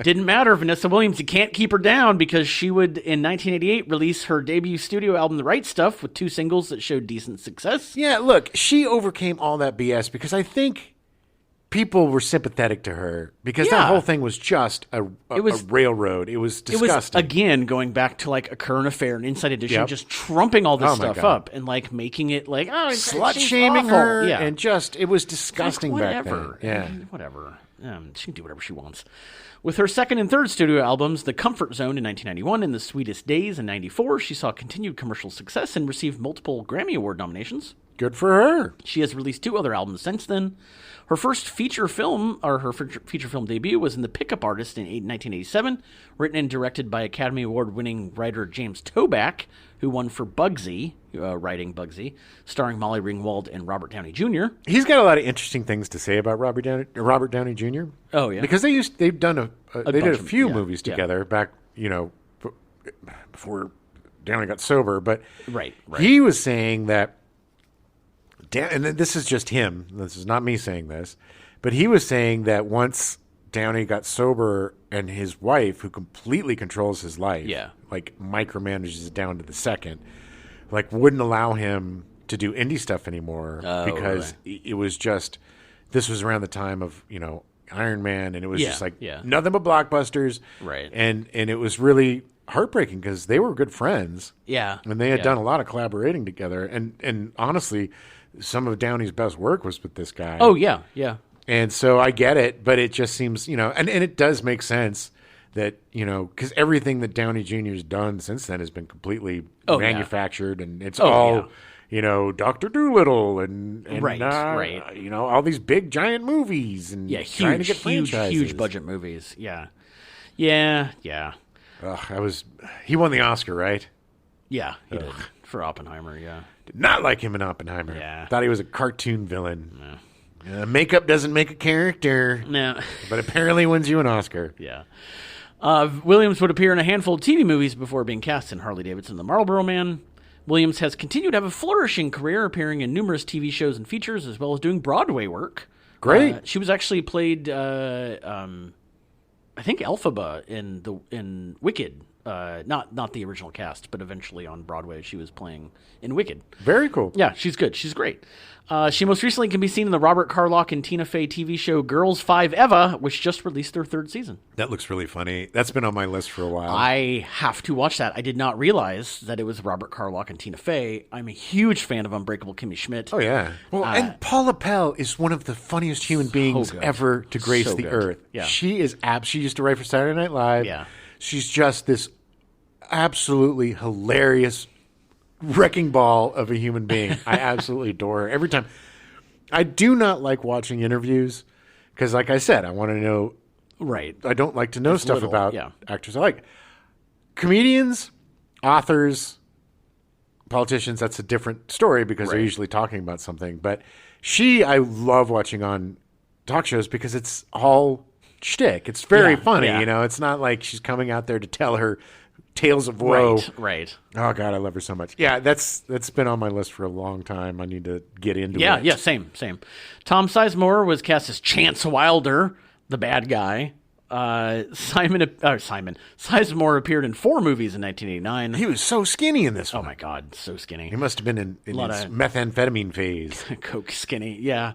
Didn't matter, Vanessa Williams. You can't keep her down because she would, in 1988, release her debut studio album, The Right Stuff, with 2 singles that showed decent success. Yeah, look, she overcame all that BS because I think people were sympathetic to her because that whole thing was just a railroad. It was disgusting. It was, again, going back to like a current affair, an Inside Edition, just trumping all this stuff up and like making it like, slut-shaming her. Yeah. And just, it was disgusting like, back then. Yeah. Whatever. She can do whatever she wants. With her second and third studio albums, The Comfort Zone in 1991 and The Sweetest Days in 94, she saw continued commercial success and received multiple Grammy Award nominations. Good for her. She has released 2 other albums since then. Her first feature film debut was in The Pickup Artist in 1987, written and directed by Academy Award-winning writer James Toback, who won for Bugsy, writing Bugsy, starring Molly Ringwald and Robert Downey Jr. He's got a lot of interesting things to say about Robert Downey Jr. Oh yeah, because they did a few movies together back, before Downey got sober. But right. He was saying that. And this is just him. This is not me saying this. But he was saying that once Downey got sober and his wife, who completely controls his life, like micromanages it down to the second, like wouldn't allow him to do indie stuff anymore because it was just, this was around the time of, Iron Man, and it was just like nothing but blockbusters. Right. And it was really heartbreaking because they were good friends. Yeah. And they had done a lot of collaborating together. And honestly, some of Downey's best work was with this guy. Oh, yeah. And so I get it, but it just seems, and it does make sense that, because everything that Downey Jr.'s done since then has been completely manufactured, and it's all, Dr. Dolittle and right. All these big giant movies and trying to get franchises. Huge budget movies. Yeah. He won the Oscar, right? Yeah, he did. For Oppenheimer, Did not like him in Oppenheimer. Yeah. Thought he was a cartoon villain. Makeup doesn't make a character. No. But apparently wins you an Oscar. Yeah. Williams would appear in a handful of TV movies before being cast in Harley Davidson, The Marlboro Man. Williams has continued to have a flourishing career, appearing in numerous TV shows and features, as well as doing Broadway work. Great. She was actually played, I think, Elphaba in Wicked. Not the original cast, but eventually on Broadway she was playing in Wicked. Very cool. Yeah, she's good. She's great. She most recently can be seen in the Robert Carlock and Tina Fey TV show Girls 5 Eva, which just released their 3rd season. That looks really funny. That's been on my list for a while. I have to watch that. I did not realize that it was Robert Carlock and Tina Fey. I'm a huge fan of Unbreakable Kimmy Schmidt. Oh, yeah. Well, and Paula Pell is one of the funniest human beings ever to grace the earth. Yeah. She is she used to write for Saturday Night Live. Yeah. She's just this absolutely hilarious wrecking ball of a human being. I absolutely adore her every time. I do not like watching interviews because, like I said, I want to know. Right. I don't like to know stuff about actors I like. Comedians, authors, politicians, that's a different story because they're usually talking about something. But I love watching on talk shows because it's all shtick. It's very funny. You know, it's not like she's coming out there to tell her tales of woe. Right. Oh God, I love her so much. Yeah, that's been on my list for a long time. I need to get into it. Yeah, same. Tom Sizemore was cast as Chance Wilder, the bad guy. Sizemore appeared in 4 movies in 1989. He was so skinny in this one. Oh my God, so skinny. He must have been in his methamphetamine phase. Coke skinny, yeah.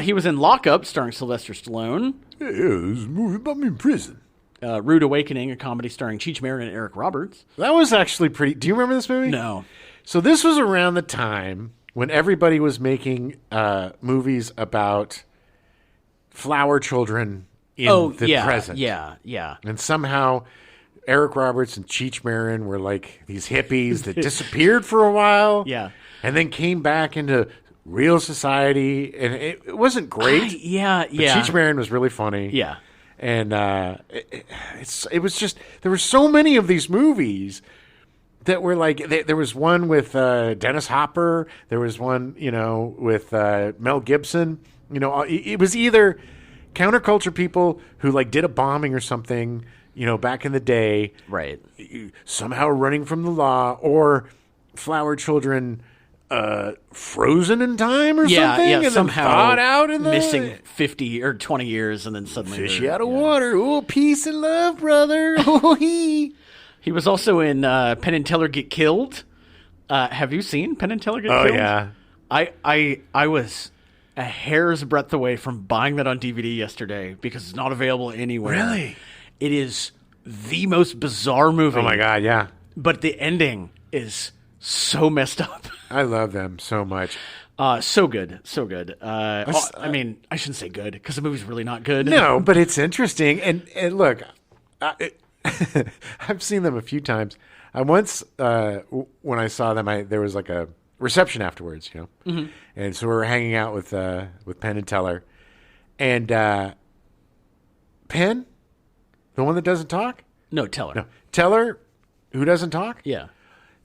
He was in Lockup, starring Sylvester Stallone. Yeah, it was a movie about me in prison. Rude Awakening, a comedy starring Cheech Marin and Eric Roberts. That was actually pretty... Do you remember this movie? No. So this was around the time when everybody was making movies about flower children in the present. Yeah. And somehow Eric Roberts and Cheech Marin were like these hippies that disappeared for a while. Yeah. And then came back into real society. And it wasn't great. But Cheech Marin was really funny. Yeah. And it was just, there were so many of these movies that were like, there was one with Dennis Hopper. There was one, with Mel Gibson. It was either counterculture people who like did a bombing or something, back in the day. Right. Somehow running from the law, or flower children frozen in time or something, and somehow then thawed out in missing 50 or 20 years, and then suddenly fishy out of water. Oh, peace and love, brother. Oh, he was also in Penn and Teller Get Killed. Have you seen Penn and Teller Get Killed? Oh yeah. I was a hair's breadth away from buying that on DVD yesterday because it's not available anywhere. Really? It is the most bizarre movie. Oh my God, yeah. But the ending is so messed up. I love them so much. So good. I mean, I shouldn't say good because the movie's really not good. No, but it's interesting. And look, I've seen them a few times. I once, when I saw them, there was like a reception afterwards, Mm-hmm. And so we were hanging out with Penn and Teller, and Penn, the one that doesn't talk. No, Teller. Teller, who doesn't talk. Yeah.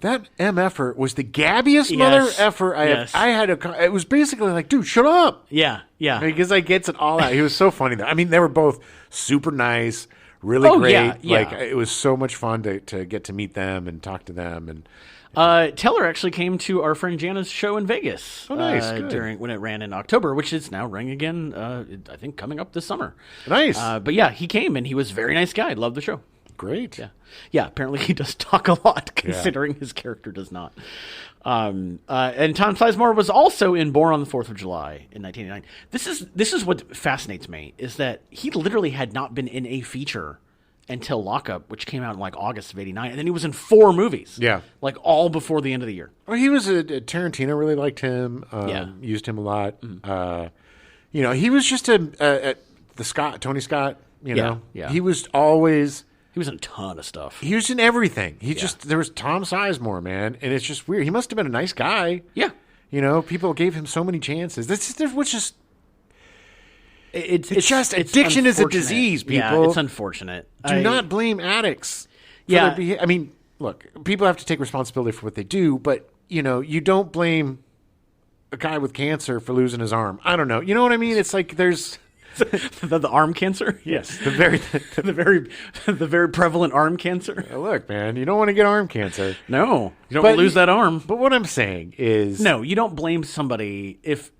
That MFer was the gabbiest mother effer I had. It was basically like, dude, shut up. Yeah. Because I gets it all out. He was so funny. I mean, they were both super nice, really great. Yeah. Like, it was so much fun to get to meet them and talk to them. And Teller actually came to our friend Jana's show in Vegas. Oh, nice. Good. When it ran in October, which is now running again. I think coming up this summer. Nice. But yeah, he came and he was a very nice guy. Loved the show. Great. Yeah. Apparently he does talk a lot, considering his character does not. And Tom Sizemore was also in Born on the 4th of July in 1989. This is what fascinates me, is that he literally had not been in a feature until Lockup, which came out in like August of '89, and then he was in 4 movies. Yeah, like all before the end of the year. Well, he was Tarantino really liked him. Used him a lot. Mm-hmm. He was just Tony Scott. Yeah. He was always. He was in a ton of stuff. He was in everything. There was Tom Sizemore, man, and it's just weird. He must have been a nice guy. Yeah. People gave him so many chances. This was just. It's just addiction is a disease, people. Yeah, it's unfortunate. Do not blame addicts. I mean, look, people have to take responsibility for what they do, but you don't blame a guy with cancer for losing his arm. I don't know. You know what I mean? It's like there's. the arm cancer? Yes, the very prevalent arm cancer. Look, man, you don't want to get arm cancer. No, you don't want to lose that arm. But what I'm saying is, no, you don't blame somebody if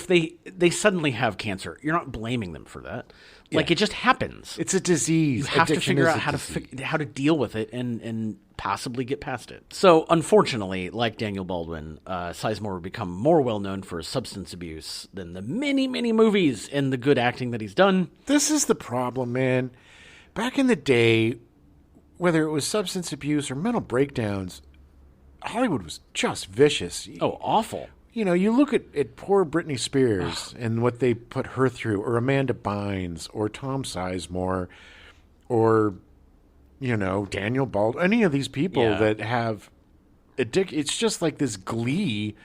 they suddenly have cancer. You're not blaming them for that. Like, it just happens. It's a disease. You have to figure out how to deal with it and possibly get past it. So, unfortunately, like Daniel Baldwin, Sizemore would become more well-known for his substance abuse than the many, many movies and the good acting that he's done. This is the problem, man. Back in the day, whether it was substance abuse or mental breakdowns, Hollywood was just vicious. Oh, awful. You know, you look at poor Britney Spears and what they put her through, or Amanda Bynes, or Tom Sizemore, or, you know, Daniel Baldwin, any of these people that have it's just like this glee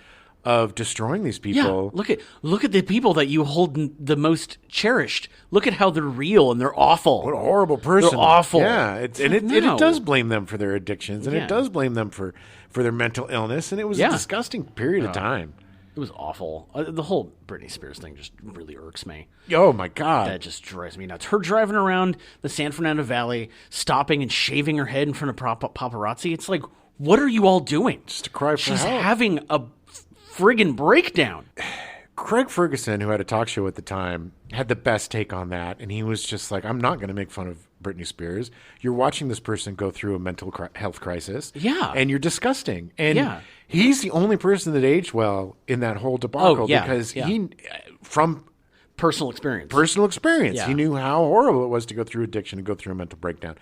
of destroying these people. Yeah, look at the people that you hold the most cherished. Look at how they're real and they're awful. What a horrible person. They're awful. Yeah, it does blame them for their addictions, and it does blame them for their mental illness, and it was a disgusting period of time. It was awful. The whole Britney Spears thing just really irks me. Oh, my God. That just drives me nuts. Her driving around the San Fernando Valley, stopping and shaving her head in front of paparazzi. It's like, what are you all doing? Just to cry for She's help. having a friggin' breakdown. Craig Ferguson, who had a talk show at the time, had the best take on that. And he was just like, I'm not going to make fun of Britney Spears. You're watching this person go through a mental health crisis. Yeah. And you're disgusting. And he's the only person that aged well in that whole debacle because he, from personal experience. He knew how horrible it was to go through addiction and go through a mental breakdown.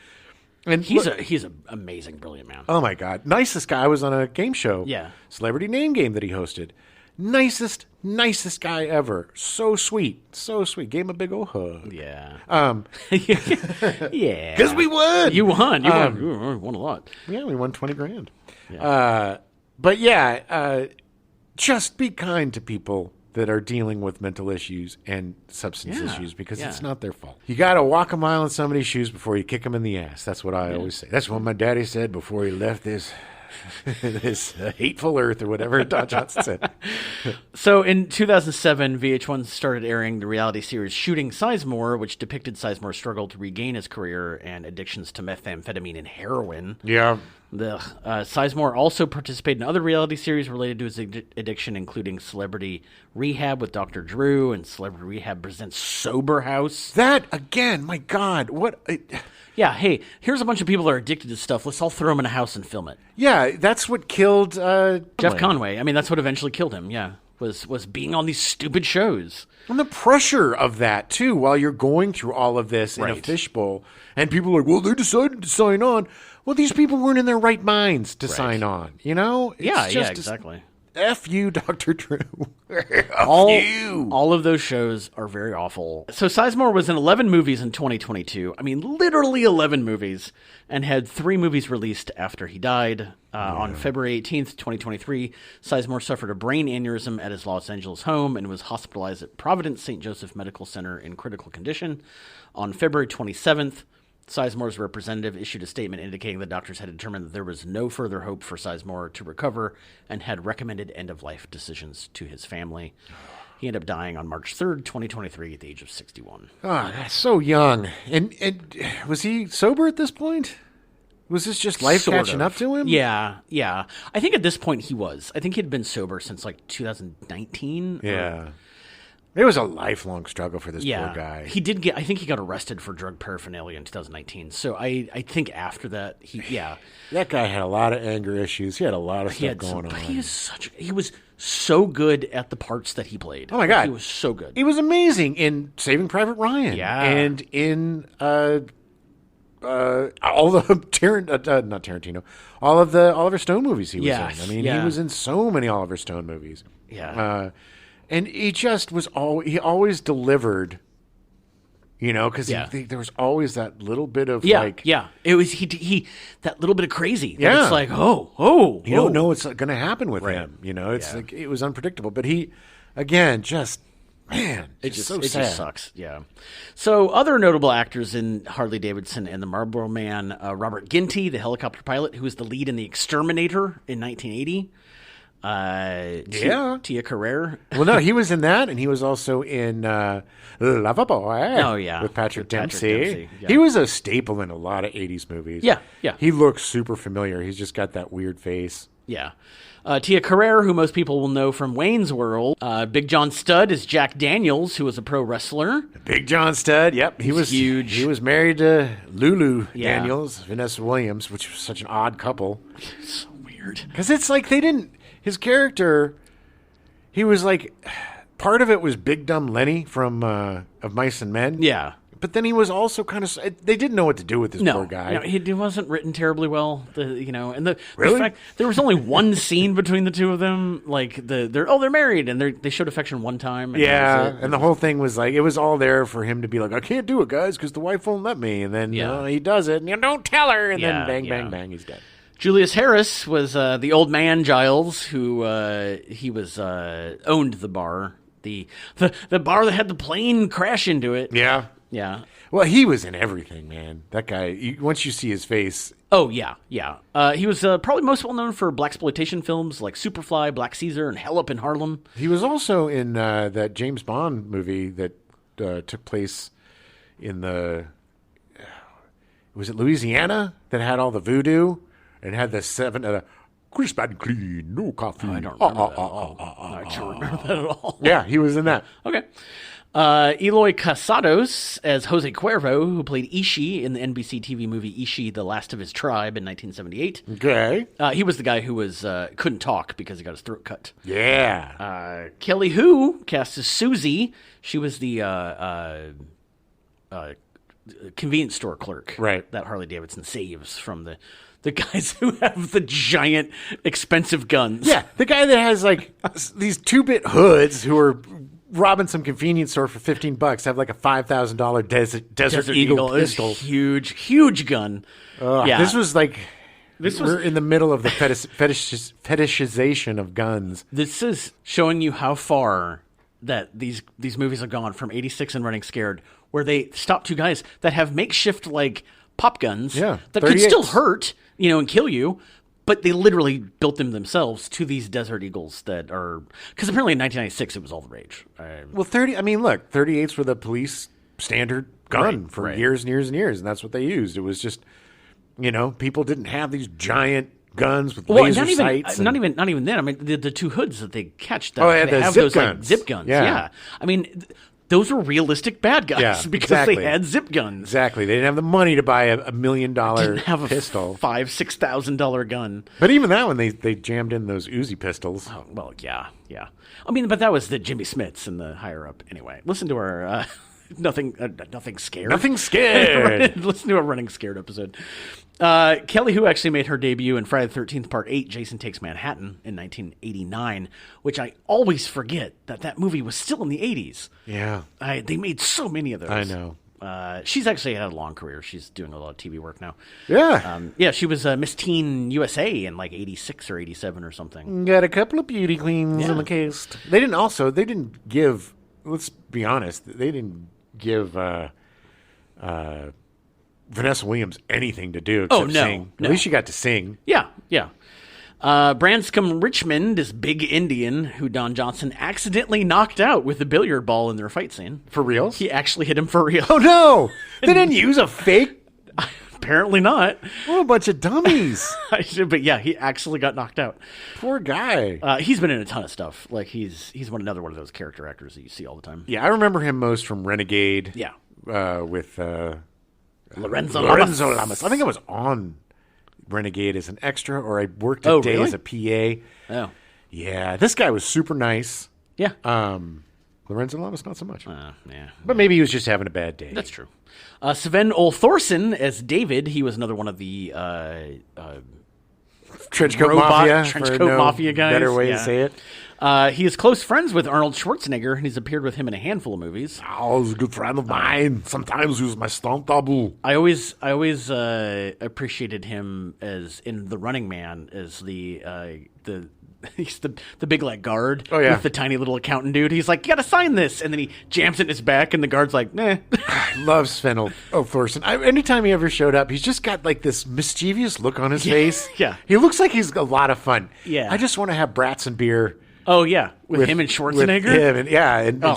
And he's an amazing, brilliant man. Oh, my God. Nicest guy. I was on a game show. Yeah. Celebrity Name Game that he hosted. Nicest guy ever. So sweet. Gave him a big old hug. Yeah. Yeah. Because we won. You won. You won a lot. Yeah, we won $20,000. Yeah. But yeah, just be kind to people that are dealing with mental issues and substance issues because it's not their fault. You got to walk a mile in somebody's shoes before you kick them in the ass. That's what I always say. That's what my daddy said before he left this hateful earth or whatever Don Johnson said. So in 2007, VH1 started airing the reality series Shooting Sizemore, which depicted Sizemore's struggle to regain his career and addictions to methamphetamine and heroin. Yeah. Sizemore also participated in other reality series related to his addiction, including Celebrity Rehab with Dr. Drew and Celebrity Rehab Presents Sober House. That, again, my God, what... Yeah, hey, here's a bunch of people that are addicted to stuff. Let's all throw them in a house and film it. Yeah, that's what killed... Jeff Conway. I mean, that's what eventually killed him, was being on these stupid shows. And the pressure of that, too, while you're going through all of this in a fishbowl. And people are like, well, they decided to sign on. Well, these people weren't in their right minds to sign on, you know? It's just exactly. F you, Dr. Drew. All of those shows are very awful. So Sizemore was in 11 movies in 2022. I mean, literally 11 movies, and had 3 movies released after he died. On February 18th, 2023, Sizemore suffered a brain aneurysm at his Los Angeles home and was hospitalized at Providence St. Joseph Medical Center in critical condition. On February 27th, Sizemore's representative issued a statement indicating the doctors had determined that there was no further hope for Sizemore to recover and had recommended end-of-life decisions to his family. He ended up dying on March 3rd, 2023 at the age of 61. Oh, that's so young. And was he sober at this point? Was this just life catching up to him? Yeah. I think at this point he was. I think he'd been sober since like 2019. Yeah. It was a lifelong struggle for this poor guy. He did I think he got arrested for drug paraphernalia in 2019. So I think after that, that guy had a lot of anger issues. He had a lot of stuff going on. But he was so good at the parts that he played. Oh my God. He was so good. He was amazing in Saving Private Ryan. Yeah. And in all the not Tarantino, all of the Oliver Stone movies he was in. I mean, he was in so many Oliver Stone movies. Yeah. And he just was he always delivered, you know, because there was always that little bit of it was he that little bit of crazy. Yeah, it's like you don't know what's going to happen with him. You know, it's like it was unpredictable. But he, again, just it just sucks. Yeah. So other notable actors in Harley Davidson and the Marlboro Man, Robert Ginty, the helicopter pilot who was the lead in The Exterminator in 1980. Tia Carrere. Well, no, he was in that, and he was also in Loverboy. Oh, yeah. With Patrick Dempsey. Yeah. He was a staple in a lot of 80s movies. Yeah. He looks super familiar. He's just got that weird face. Yeah. Tia Carrere, who most people will know from Wayne's World. Big John Studd is Jack Daniels, who was a pro wrestler. Big John Studd, yep. He was huge. He was married to Lulu Daniels, Vanessa Williams, which was such an odd couple. So weird. Because it's like his character, he was like, part of it was Big Dumb Lenny from Of Mice and Men. Yeah. But then he was also kind of, they didn't know what to do with this poor guy. No, he wasn't written terribly well. And the Really? fact there was only one scene between the two of them. Like they're married and they showed affection one time. And Yeah, that was it. and the whole thing was like, it was all there for him to be like, I can't do it, guys, because the wife won't let me. And then he does it, and you don't tell her, and then bang, bang, bang, he's dead. Julius Harris was the old man Giles, who he was owned the bar, the bar that had the plane crash into it. Yeah. Yeah. Well, he was in everything, man. That guy, once you see his face. Oh, yeah, yeah. He was probably most well known for blaxploitation films like Superfly, Black Caesar, and Hell Up in Harlem. He was also in that James Bond movie that took place in was it Louisiana, that had all the voodoo and had the crisp and clean, no coffee. I don't remember that. I don't remember that at all. Yeah, he was in that. Okay. Eloy Casados as Jose Cuervo, who played Ishi in the NBC TV movie Ishi, The Last of His Tribe in 1978. Okay. He was the guy who couldn't talk because he got his throat cut. Yeah. Kelly Hu, cast as Susie. She was the convenience store clerk. Right. That Harley Davidson saves from the guys who have the giant, expensive guns. Yeah, the guy that has like these 2-bit hoods who are robbing some convenience store for $15 have like a $5,000 Desert Eagle pistol. Huge gun. Yeah. This was we're in the middle of the fetishization of guns. This is showing you how far that these movies have gone from 86 and Running Scared, where they stop two guys that have makeshift like pop guns that could still hurt, and kill you. But they literally built them themselves to these Desert Eagles that are... Because apparently in 1996, it was all the rage. Well, 38s were the police standard gun for years and years and years, and that's what they used. It was just, people didn't have these giant guns with laser sights. Not even then. I mean, the two hoods that they catch, that they have zip those guns. like zip guns. Yeah. I mean... Those were realistic bad guys because they had zip guns. Exactly. They didn't have the money to buy a $1 million didn't have pistol. $5,000-$6,000 gun. But even that one, they jammed in those Uzi pistols. Oh, well, yeah. I mean, but that was the Jimmy Smiths and the higher up. Anyway, listen to our Nothing Scared. Nothing Scared. Listen to a Running Scared episode. Kelly Hu actually made her debut in Friday the 13th Part 8, Jason Takes Manhattan in 1989, which I always forget that movie was still in the 80s. Yeah. They made so many of those. I know. She's actually had a long career. She's doing a lot of TV work now. Yeah. She was Miss Teen USA in like 86 or 87 or something. Got a couple of beauty queens in the cast. They didn't give, let's be honest, they didn't give Vanessa Williams anything to do except sing. At least she got to sing. Yeah. Branscombe Richmond is Big Indian, who Don Johnson accidentally knocked out with a billiard ball in their fight scene. For reals? He actually hit him for real. Oh, no! They didn't use a fake? Apparently not. What a bunch of dummies. But yeah, he actually got knocked out. Poor guy. He's been in a ton of stuff. Like he's another one of those character actors that you see all the time. Yeah, I remember him most from Renegade. Yeah. With Lorenzo Lamas. I think I was on Renegade as an extra, or I worked a day as a PA. Oh. Yeah, this guy was super nice. Yeah. Lorenzo Lamas, not so much. Yeah. But maybe he was just having a bad day. That's true. Sven Ole Thorsen as David. He was another one of the Trenchcoat Mafia. Mafia guys. Better way to say it. He is close friends with Arnold Schwarzenegger, and he's appeared with him in a handful of movies. Oh, he's a good friend of mine. Sometimes he was my stunt double. I always appreciated him as in The Running Man as he's the big like guard with the tiny little accountant dude. He's like, you gotta sign this, and then he jams it in his back, and the guard's like, nah. I love Sven Thorsen. Anytime he ever showed up, he's just got like this mischievous look on his face. Yeah. He looks like he's a lot of fun. Yeah. I just want to have brats and beer Oh yeah, with him and Schwarzenegger. With him and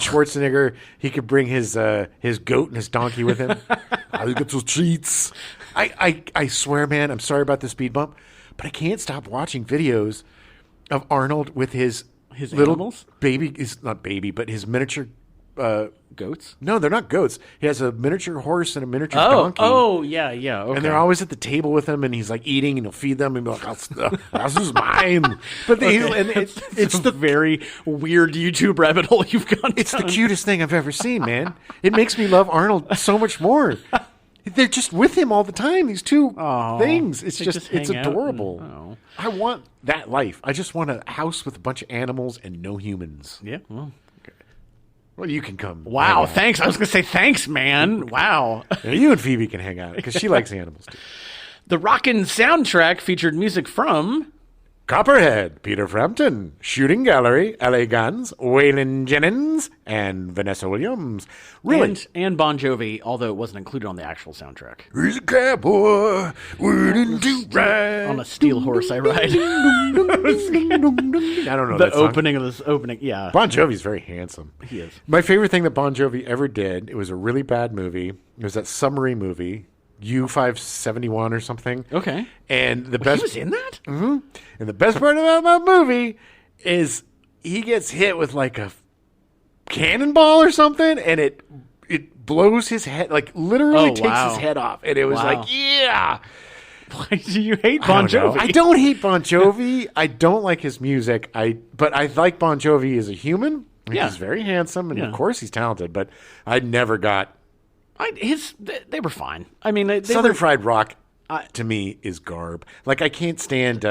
Schwarzenegger, he could bring his goat and his donkey with him. I get those treats. I swear, man, I'm sorry about the speed bump, but I can't stop watching videos of Arnold with his little animals? baby. Is not baby, but his miniature Goats? No, they're not goats. He has a miniature horse and a miniature donkey. Oh, yeah. Okay. And they're always at the table with him, and he's like eating, and he'll feed them, and be like, "This is mine." But it's the very weird YouTube rabbit hole you've gone. It's the cutest thing I've ever seen, man. It makes me love Arnold so much more. They're just with him all the time. These two things. It's it's adorable. I want that life. I just want a house with a bunch of animals and no humans. Yeah. Well, you can come. Wow, thanks. I was going to say thanks, man. Wow. Yeah, you and Phoebe can hang out because she likes animals too. The Rockin' soundtrack featured music from Copperhead, Peter Frampton, Shooting Gallery, L.A. Guns, Waylon Jennings, and Vanessa Williams. Really? And Bon Jovi, although it wasn't included on the actual soundtrack. He's a cowboy, waiting to ride. On a steel horse I ride. I don't know the opening of this opening, yeah. Bon Jovi's very handsome. He is. My favorite thing that Bon Jovi ever did, it was a really bad movie. It was that submarine movie. U-571 or something. Okay. And the best... He was in that? Mm-hmm. And the best part about that movie is he gets hit with like a cannonball or something, and it blows his head, like literally takes his head off. And it was like, yeah. Why do you hate Bon Jovi? I don't hate Bon Jovi. I don't like his music. But I like Bon Jovi as a human. Yeah. He's very handsome, and of course he's talented, but I never got... They were fine. I mean, Southern Fried Rock to me is garb. Like I can't stand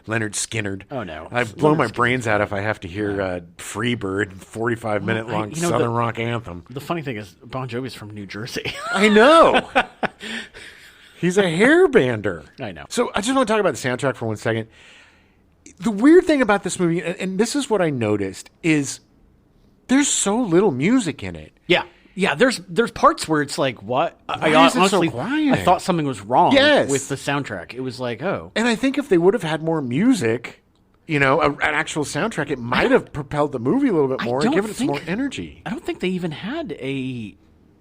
Leonard Skinner. Oh no, I blow my brains out if I have to hear Freebird, 45-minute long Southern rock anthem. The funny thing is, Bon Jovi's from New Jersey. I know. He's a hairbander. I know. So I just want to talk about the soundtrack for 1 second. The weird thing about this movie, and this is what I noticed, is there's so little music in it. Yeah. Yeah, there's parts where it's like, what? Why is it so quiet? I thought something was wrong with the soundtrack. It was like, oh. And I think if they would have had more music, an actual soundtrack, it might have propelled the movie a little bit more and given it some more energy. I don't think they even had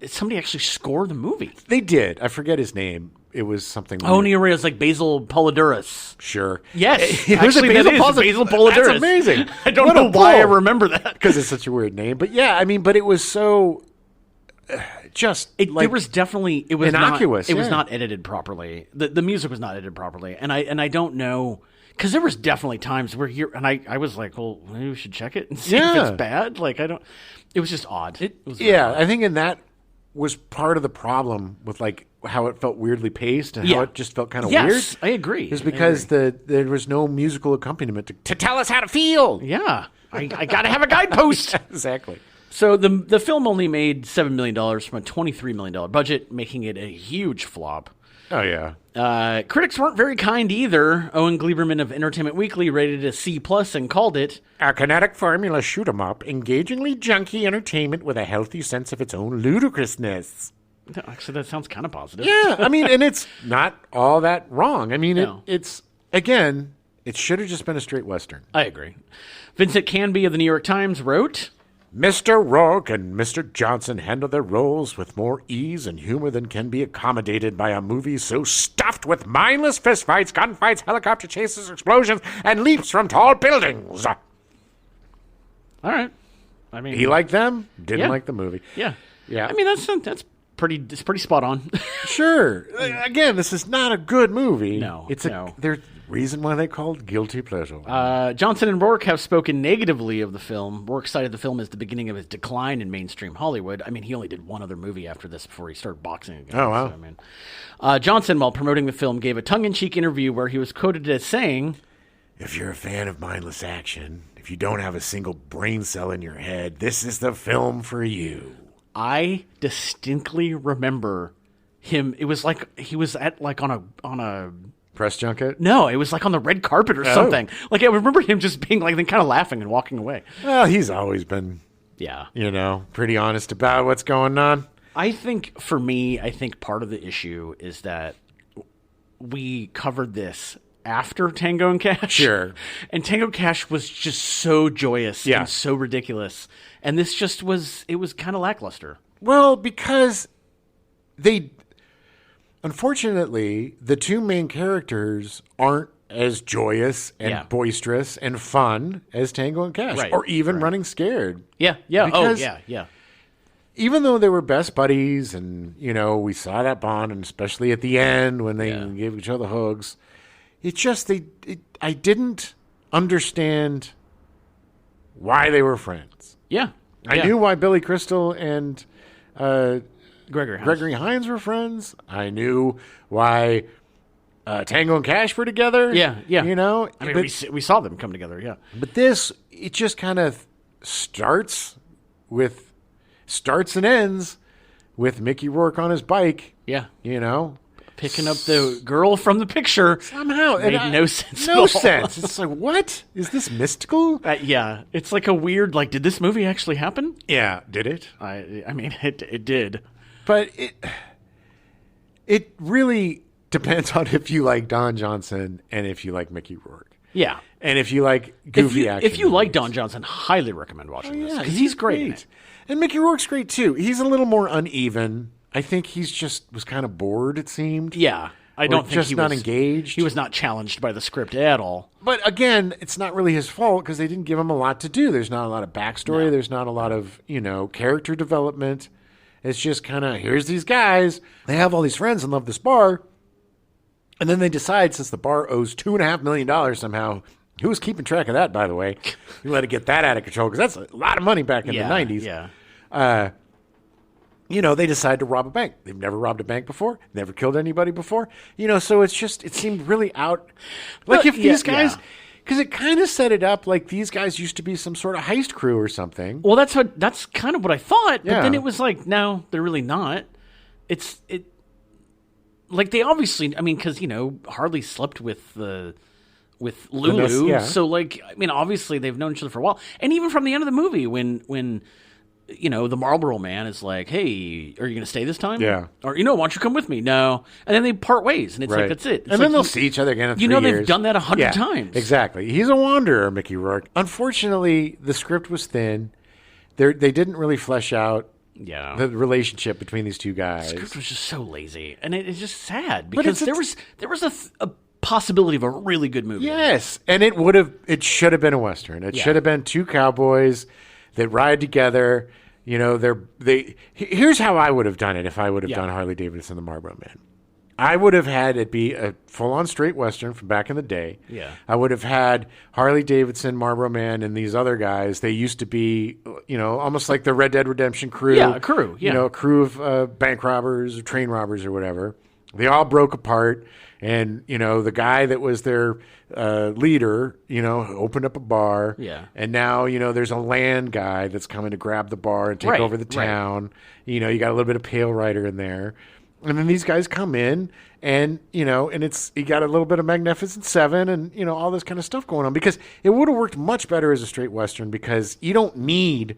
somebody actually score the movie. They did. I forget his name. It was something weird. Oh, it was like Basil Polidorus. Sure. Yes. Actually, Basil Polidorus. That's amazing. I don't know why I remember that. Because it's such a weird name. But yeah, but it was so... there was definitely innocuous. It was not edited properly. The music was not edited properly, and I don't know because there was definitely times where I was like, well, maybe we should check it and see if it's bad. Like I don't. It was just odd. Odd. I think that was part of the problem with like how it felt weirdly paced and how it just felt kind of weird. Yes, I agree. It's because there was no musical accompaniment to tell us how to feel. Yeah, I got to have a guidepost. Exactly. So the film only made $7 million from a $23 million budget, making it a huge flop. Oh, yeah. Critics weren't very kind either. Owen Gleiberman of Entertainment Weekly rated it a C+ and called it a kinetic formula shoot-'em-up, engagingly junky entertainment with a healthy sense of its own ludicrousness. Actually, that sounds kind of positive. Yeah, and it's not all that wrong. It's, again, it should have just been a straight Western. I agree. Vincent Canby of the New York Times wrote... Mr. Rourke and Mr. Johnson handle their roles with more ease and humor than can be accommodated by a movie so stuffed with mindless fistfights, gunfights, helicopter chases, explosions, and leaps from tall buildings. All right. He liked them, didn't like the movie. Yeah. Yeah. That's pretty spot on. Sure. Again, this is not a good movie. No. There's reason why they called guilty pleasure. Johnson and Rourke have spoken negatively of the film. Rourke cited the film as the beginning of his decline in mainstream Hollywood. He only did one other movie after this before he started boxing again. Oh, wow. So, Johnson, while promoting the film, gave a tongue-in-cheek interview where he was quoted as saying, "If you're a fan of mindless action, if you don't have a single brain cell in your head, this is the film for you." I distinctly remember him. It was like he was at on a press junket? No, it was like on the red carpet or something. Like I remember him just being like then kind of laughing and walking away. Well, he's always been pretty honest about what's going on. I think for me, part of the issue is that we covered this after Tango and Cash. Sure. And Tango and Cash was just so joyous Yeah. and so ridiculous. And this just was kind of lackluster. Well, because unfortunately, the two main characters aren't as joyous and boisterous and fun as Tango and Cash, or even Running Scared. Yeah, yeah, Because yeah. even though they were best buddies and, we saw that bond, and especially at the end when they gave each other hugs, it just, I didn't understand why they were friends. Yeah. I knew why Billy Crystal and Gregory Hines were friends. I knew why Tango and Cash were together. Yeah. I mean, we saw them come together, yeah. But this, it just kind of starts and ends with Mickey Rourke on his bike. Yeah. Picking up the girl from the picture. Somehow. Made no sense. No sense. It's like, what? Is this mystical? Yeah. It's like a weird, did this movie actually happen? Yeah. Did it? I mean, it did. But it really depends on if you like Don Johnson and if you like Mickey Rourke. Yeah. And if you like goofy action. If you like Don Johnson, highly recommend watching this. Because he's great. And Mickey Rourke's great, too. He's a little more uneven. I think was kind of bored, it seemed. Yeah. I don't think he was not engaged. He was not challenged by the script at all. But again, it's not really his fault because they didn't give him a lot to do. There's not a lot of backstory. No. There's not a lot of, character development. It's just kind of, here's these guys. They have all these friends and love this bar. And then they decide, since the bar owes $2.5 million somehow, who's keeping track of that, by the way? You let it get that out of control because that's a lot of money back in the 90s. Yeah. They decide to rob a bank. They've never robbed a bank before, never killed anybody before. So it seemed really out. If these guys, because it kind of set it up like these guys used to be some sort of heist crew or something. Well, that's kind of what I thought, but then it was like, no, they're really not. They obviously, because Harley slept with Lulu, so obviously they've known each other for a while, and even from the end of the movie when. The Marlboro Man is like, hey, are you going to stay this time? Yeah. Or, why don't you come with me? No. And then they part ways, and it's like, that's it. It's then they'll see each other again in 3 years. They've done that 100 times. Exactly. He's a wanderer, Mickey Rourke. Unfortunately, the script was thin. They didn't really flesh out the relationship between these two guys. The script was just so lazy. And it's just sad, because there was a possibility of a really good movie. Yes. And it should have been a Western. It should have been two cowboys that ride together. Here's how I would have done it if I would have done Harley Davidson, the Marlboro Man. I would have had it be a full-on straight Western from back in the day. Yeah. I would have had Harley Davidson, Marlboro Man, and these other guys. They used to be, almost like the Red Dead Redemption crew. Yeah, a crew. Yeah. A crew of bank robbers or train robbers or whatever. They all broke apart. And, the guy that was their leader, opened up a bar. Yeah. And now, there's a land guy that's coming to grab the bar and take over the town. Right. You got a little bit of Pale Rider in there. And then these guys come in and, and you got a little bit of Magnificent Seven and, all this kind of stuff going on. Because it would have worked much better as a straight Western because you don't need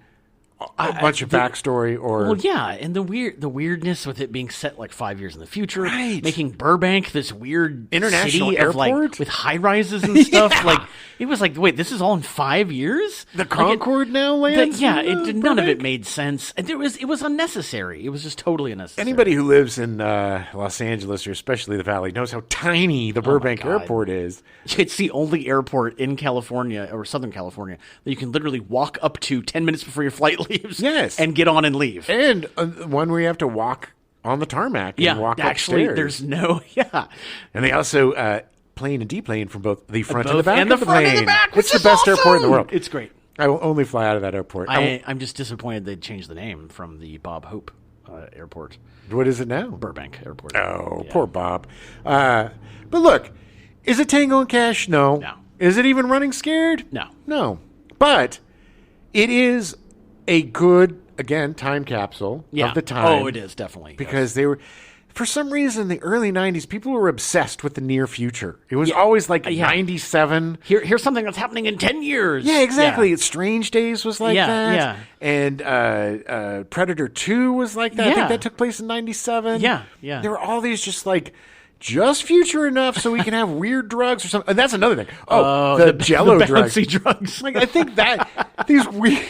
a bunch of backstory or and the weirdness with it being set 5 years in the future, right? Making Burbank this weird international city airport with high rises and stuff. It was wait, this is all in 5 years. The Concorde now lands. None of it made sense. It was unnecessary. It was just totally unnecessary. Anybody who lives in Los Angeles or especially the Valley knows how tiny the Burbank airport is. It's the only airport in California or Southern California that you can literally walk up to 10 minutes before your flight leaves. Yes. And get on and leave. And one where you have to walk on the tarmac and walk actually, upstairs. There's no, And they also plane and deplane from both the front and the back and the of the front plane. And the back, it's the best airport in the world. It's great. I will only fly out of that airport. I'm just disappointed they changed the name from the Bob Hope airport. What is it now? Burbank Airport. Oh, poor Bob. But look, is it Tango and Cash? No. No. Is it even Running Scared? No. No. But it is a good, again, time capsule of the time. Oh, it is, definitely. Because they were, for some reason, in the early 90s, people were obsessed with the near future. It was always 97. Here's something that's happening in 10 years. Yeah, exactly. Yeah. Strange Days was that. Yeah. And Predator 2 was like that. I think that took place in 97. Yeah. There were all these just just future enough so we can have weird drugs or something. And that's another thing. Oh, the Jello the drugs. bouncy drugs. Like, I think that these weird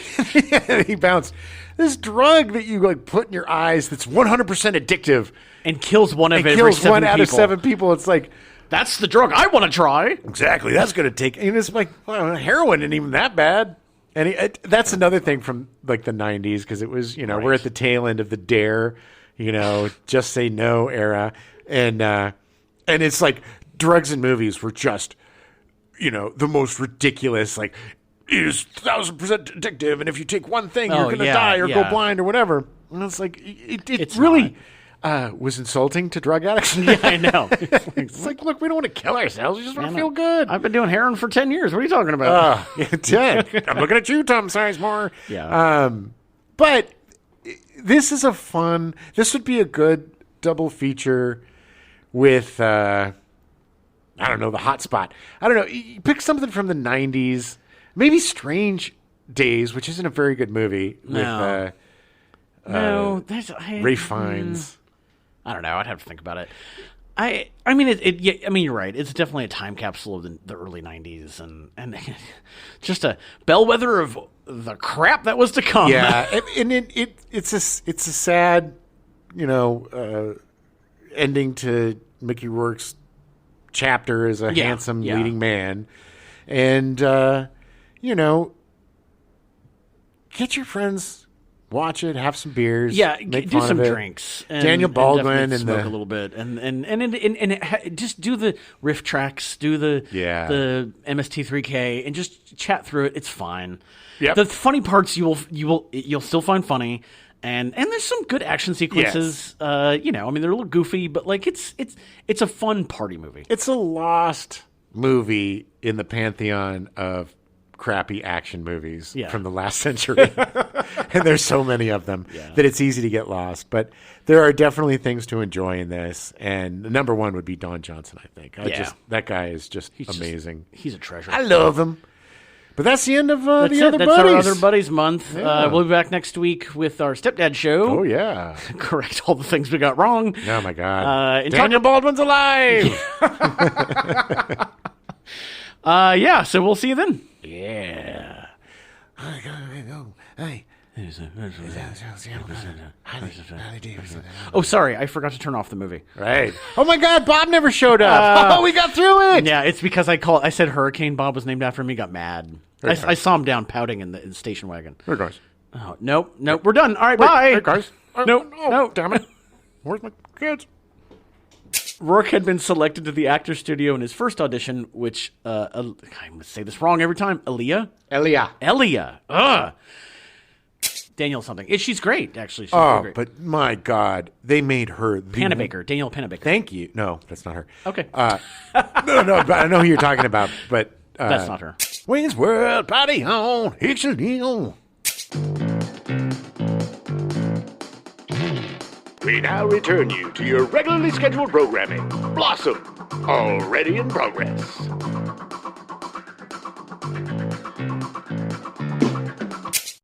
he bounced this drug that you like put in your eyes that's 100% addictive and kills one of every kills 7 one people. out of 7 people. It's like, that's the drug I want to try. Exactly. That's going to take. And it's like, well, heroin isn't even that bad. And that's another thing from like the 90s, because it was, we're at the tail end of the Dare, just say no era. And it's like drugs in movies were just, the most ridiculous, like, it is 1,000% addictive. And if you take one thing, you're going to die or go blind or whatever. And it's like, it's really was insulting to drug addicts. Yeah, I know. It's like, look, we don't want to kill ourselves. We just want to feel good. I've been doing heroin for 10 years. What are you talking about? 10. I'm looking at you, Tom Sizemore. Yeah. But this is this would be a good double feature with, I don't know, The Hot Spot. I don't know. You pick something from the 90s. Maybe Strange Days, which isn't a very good movie. No. With Ralph Fiennes. I don't know. I'd have to think about it. I mean, you're right. It's definitely a time capsule of the early 90s and just a bellwether of the crap that was to come. Yeah, and it's a sad, ending to Mickey Rourke's chapter as a handsome leading man. And, get your friends, watch it, have some beers, do some drinks. Daniel Baldwin and smoke a little bit, and just do the riff tracks, do the MST3K, and just chat through it. It's fine. Yep. The funny parts you'll still find funny, and there's some good action sequences. Yes. I mean, they're a little goofy, but like it's a fun party movie. It's a lost movie in the pantheon of crappy action movies from the last century. And there's so many of them that it's easy to get lost. But there are definitely things to enjoy in this. And the number one would be Don Johnson, I think. That guy is just amazing. He's a treasure. I love him. But that's the end of the Other Buddies. That's our Other Buddies month. Yeah. We'll be back next week with our Stepdad show. Oh, yeah. Correct all the things we got wrong. Oh, my God. Daniel Baldwin's alive! So we'll see you then. Yeah. Hey. Harley Davidson. Oh, sorry. I forgot to turn off the movie. Right. Oh, my God. Bob never showed up. We got through it. Yeah, it's because I said Hurricane Bob was named after him. He got mad. I saw him down pouting in the station wagon. There goes. Oh, nope. We're done. All right, bye. Hey, guys. No. Damn it. Where's my kids? Rourke had been selected to the Actors Studio in his first audition, which, I'm going to say this wrong every time, Elia. Ugh. Daniel something. She's great, actually. She's great. But my God, they made her... Daniel Panabaker. Thank you. No, that's not her. Okay. No, but I know who you're talking about, but... that's not her. Wayne's World, party on, Hicksville. We now return you to your regularly scheduled programming. Blossom, already in progress.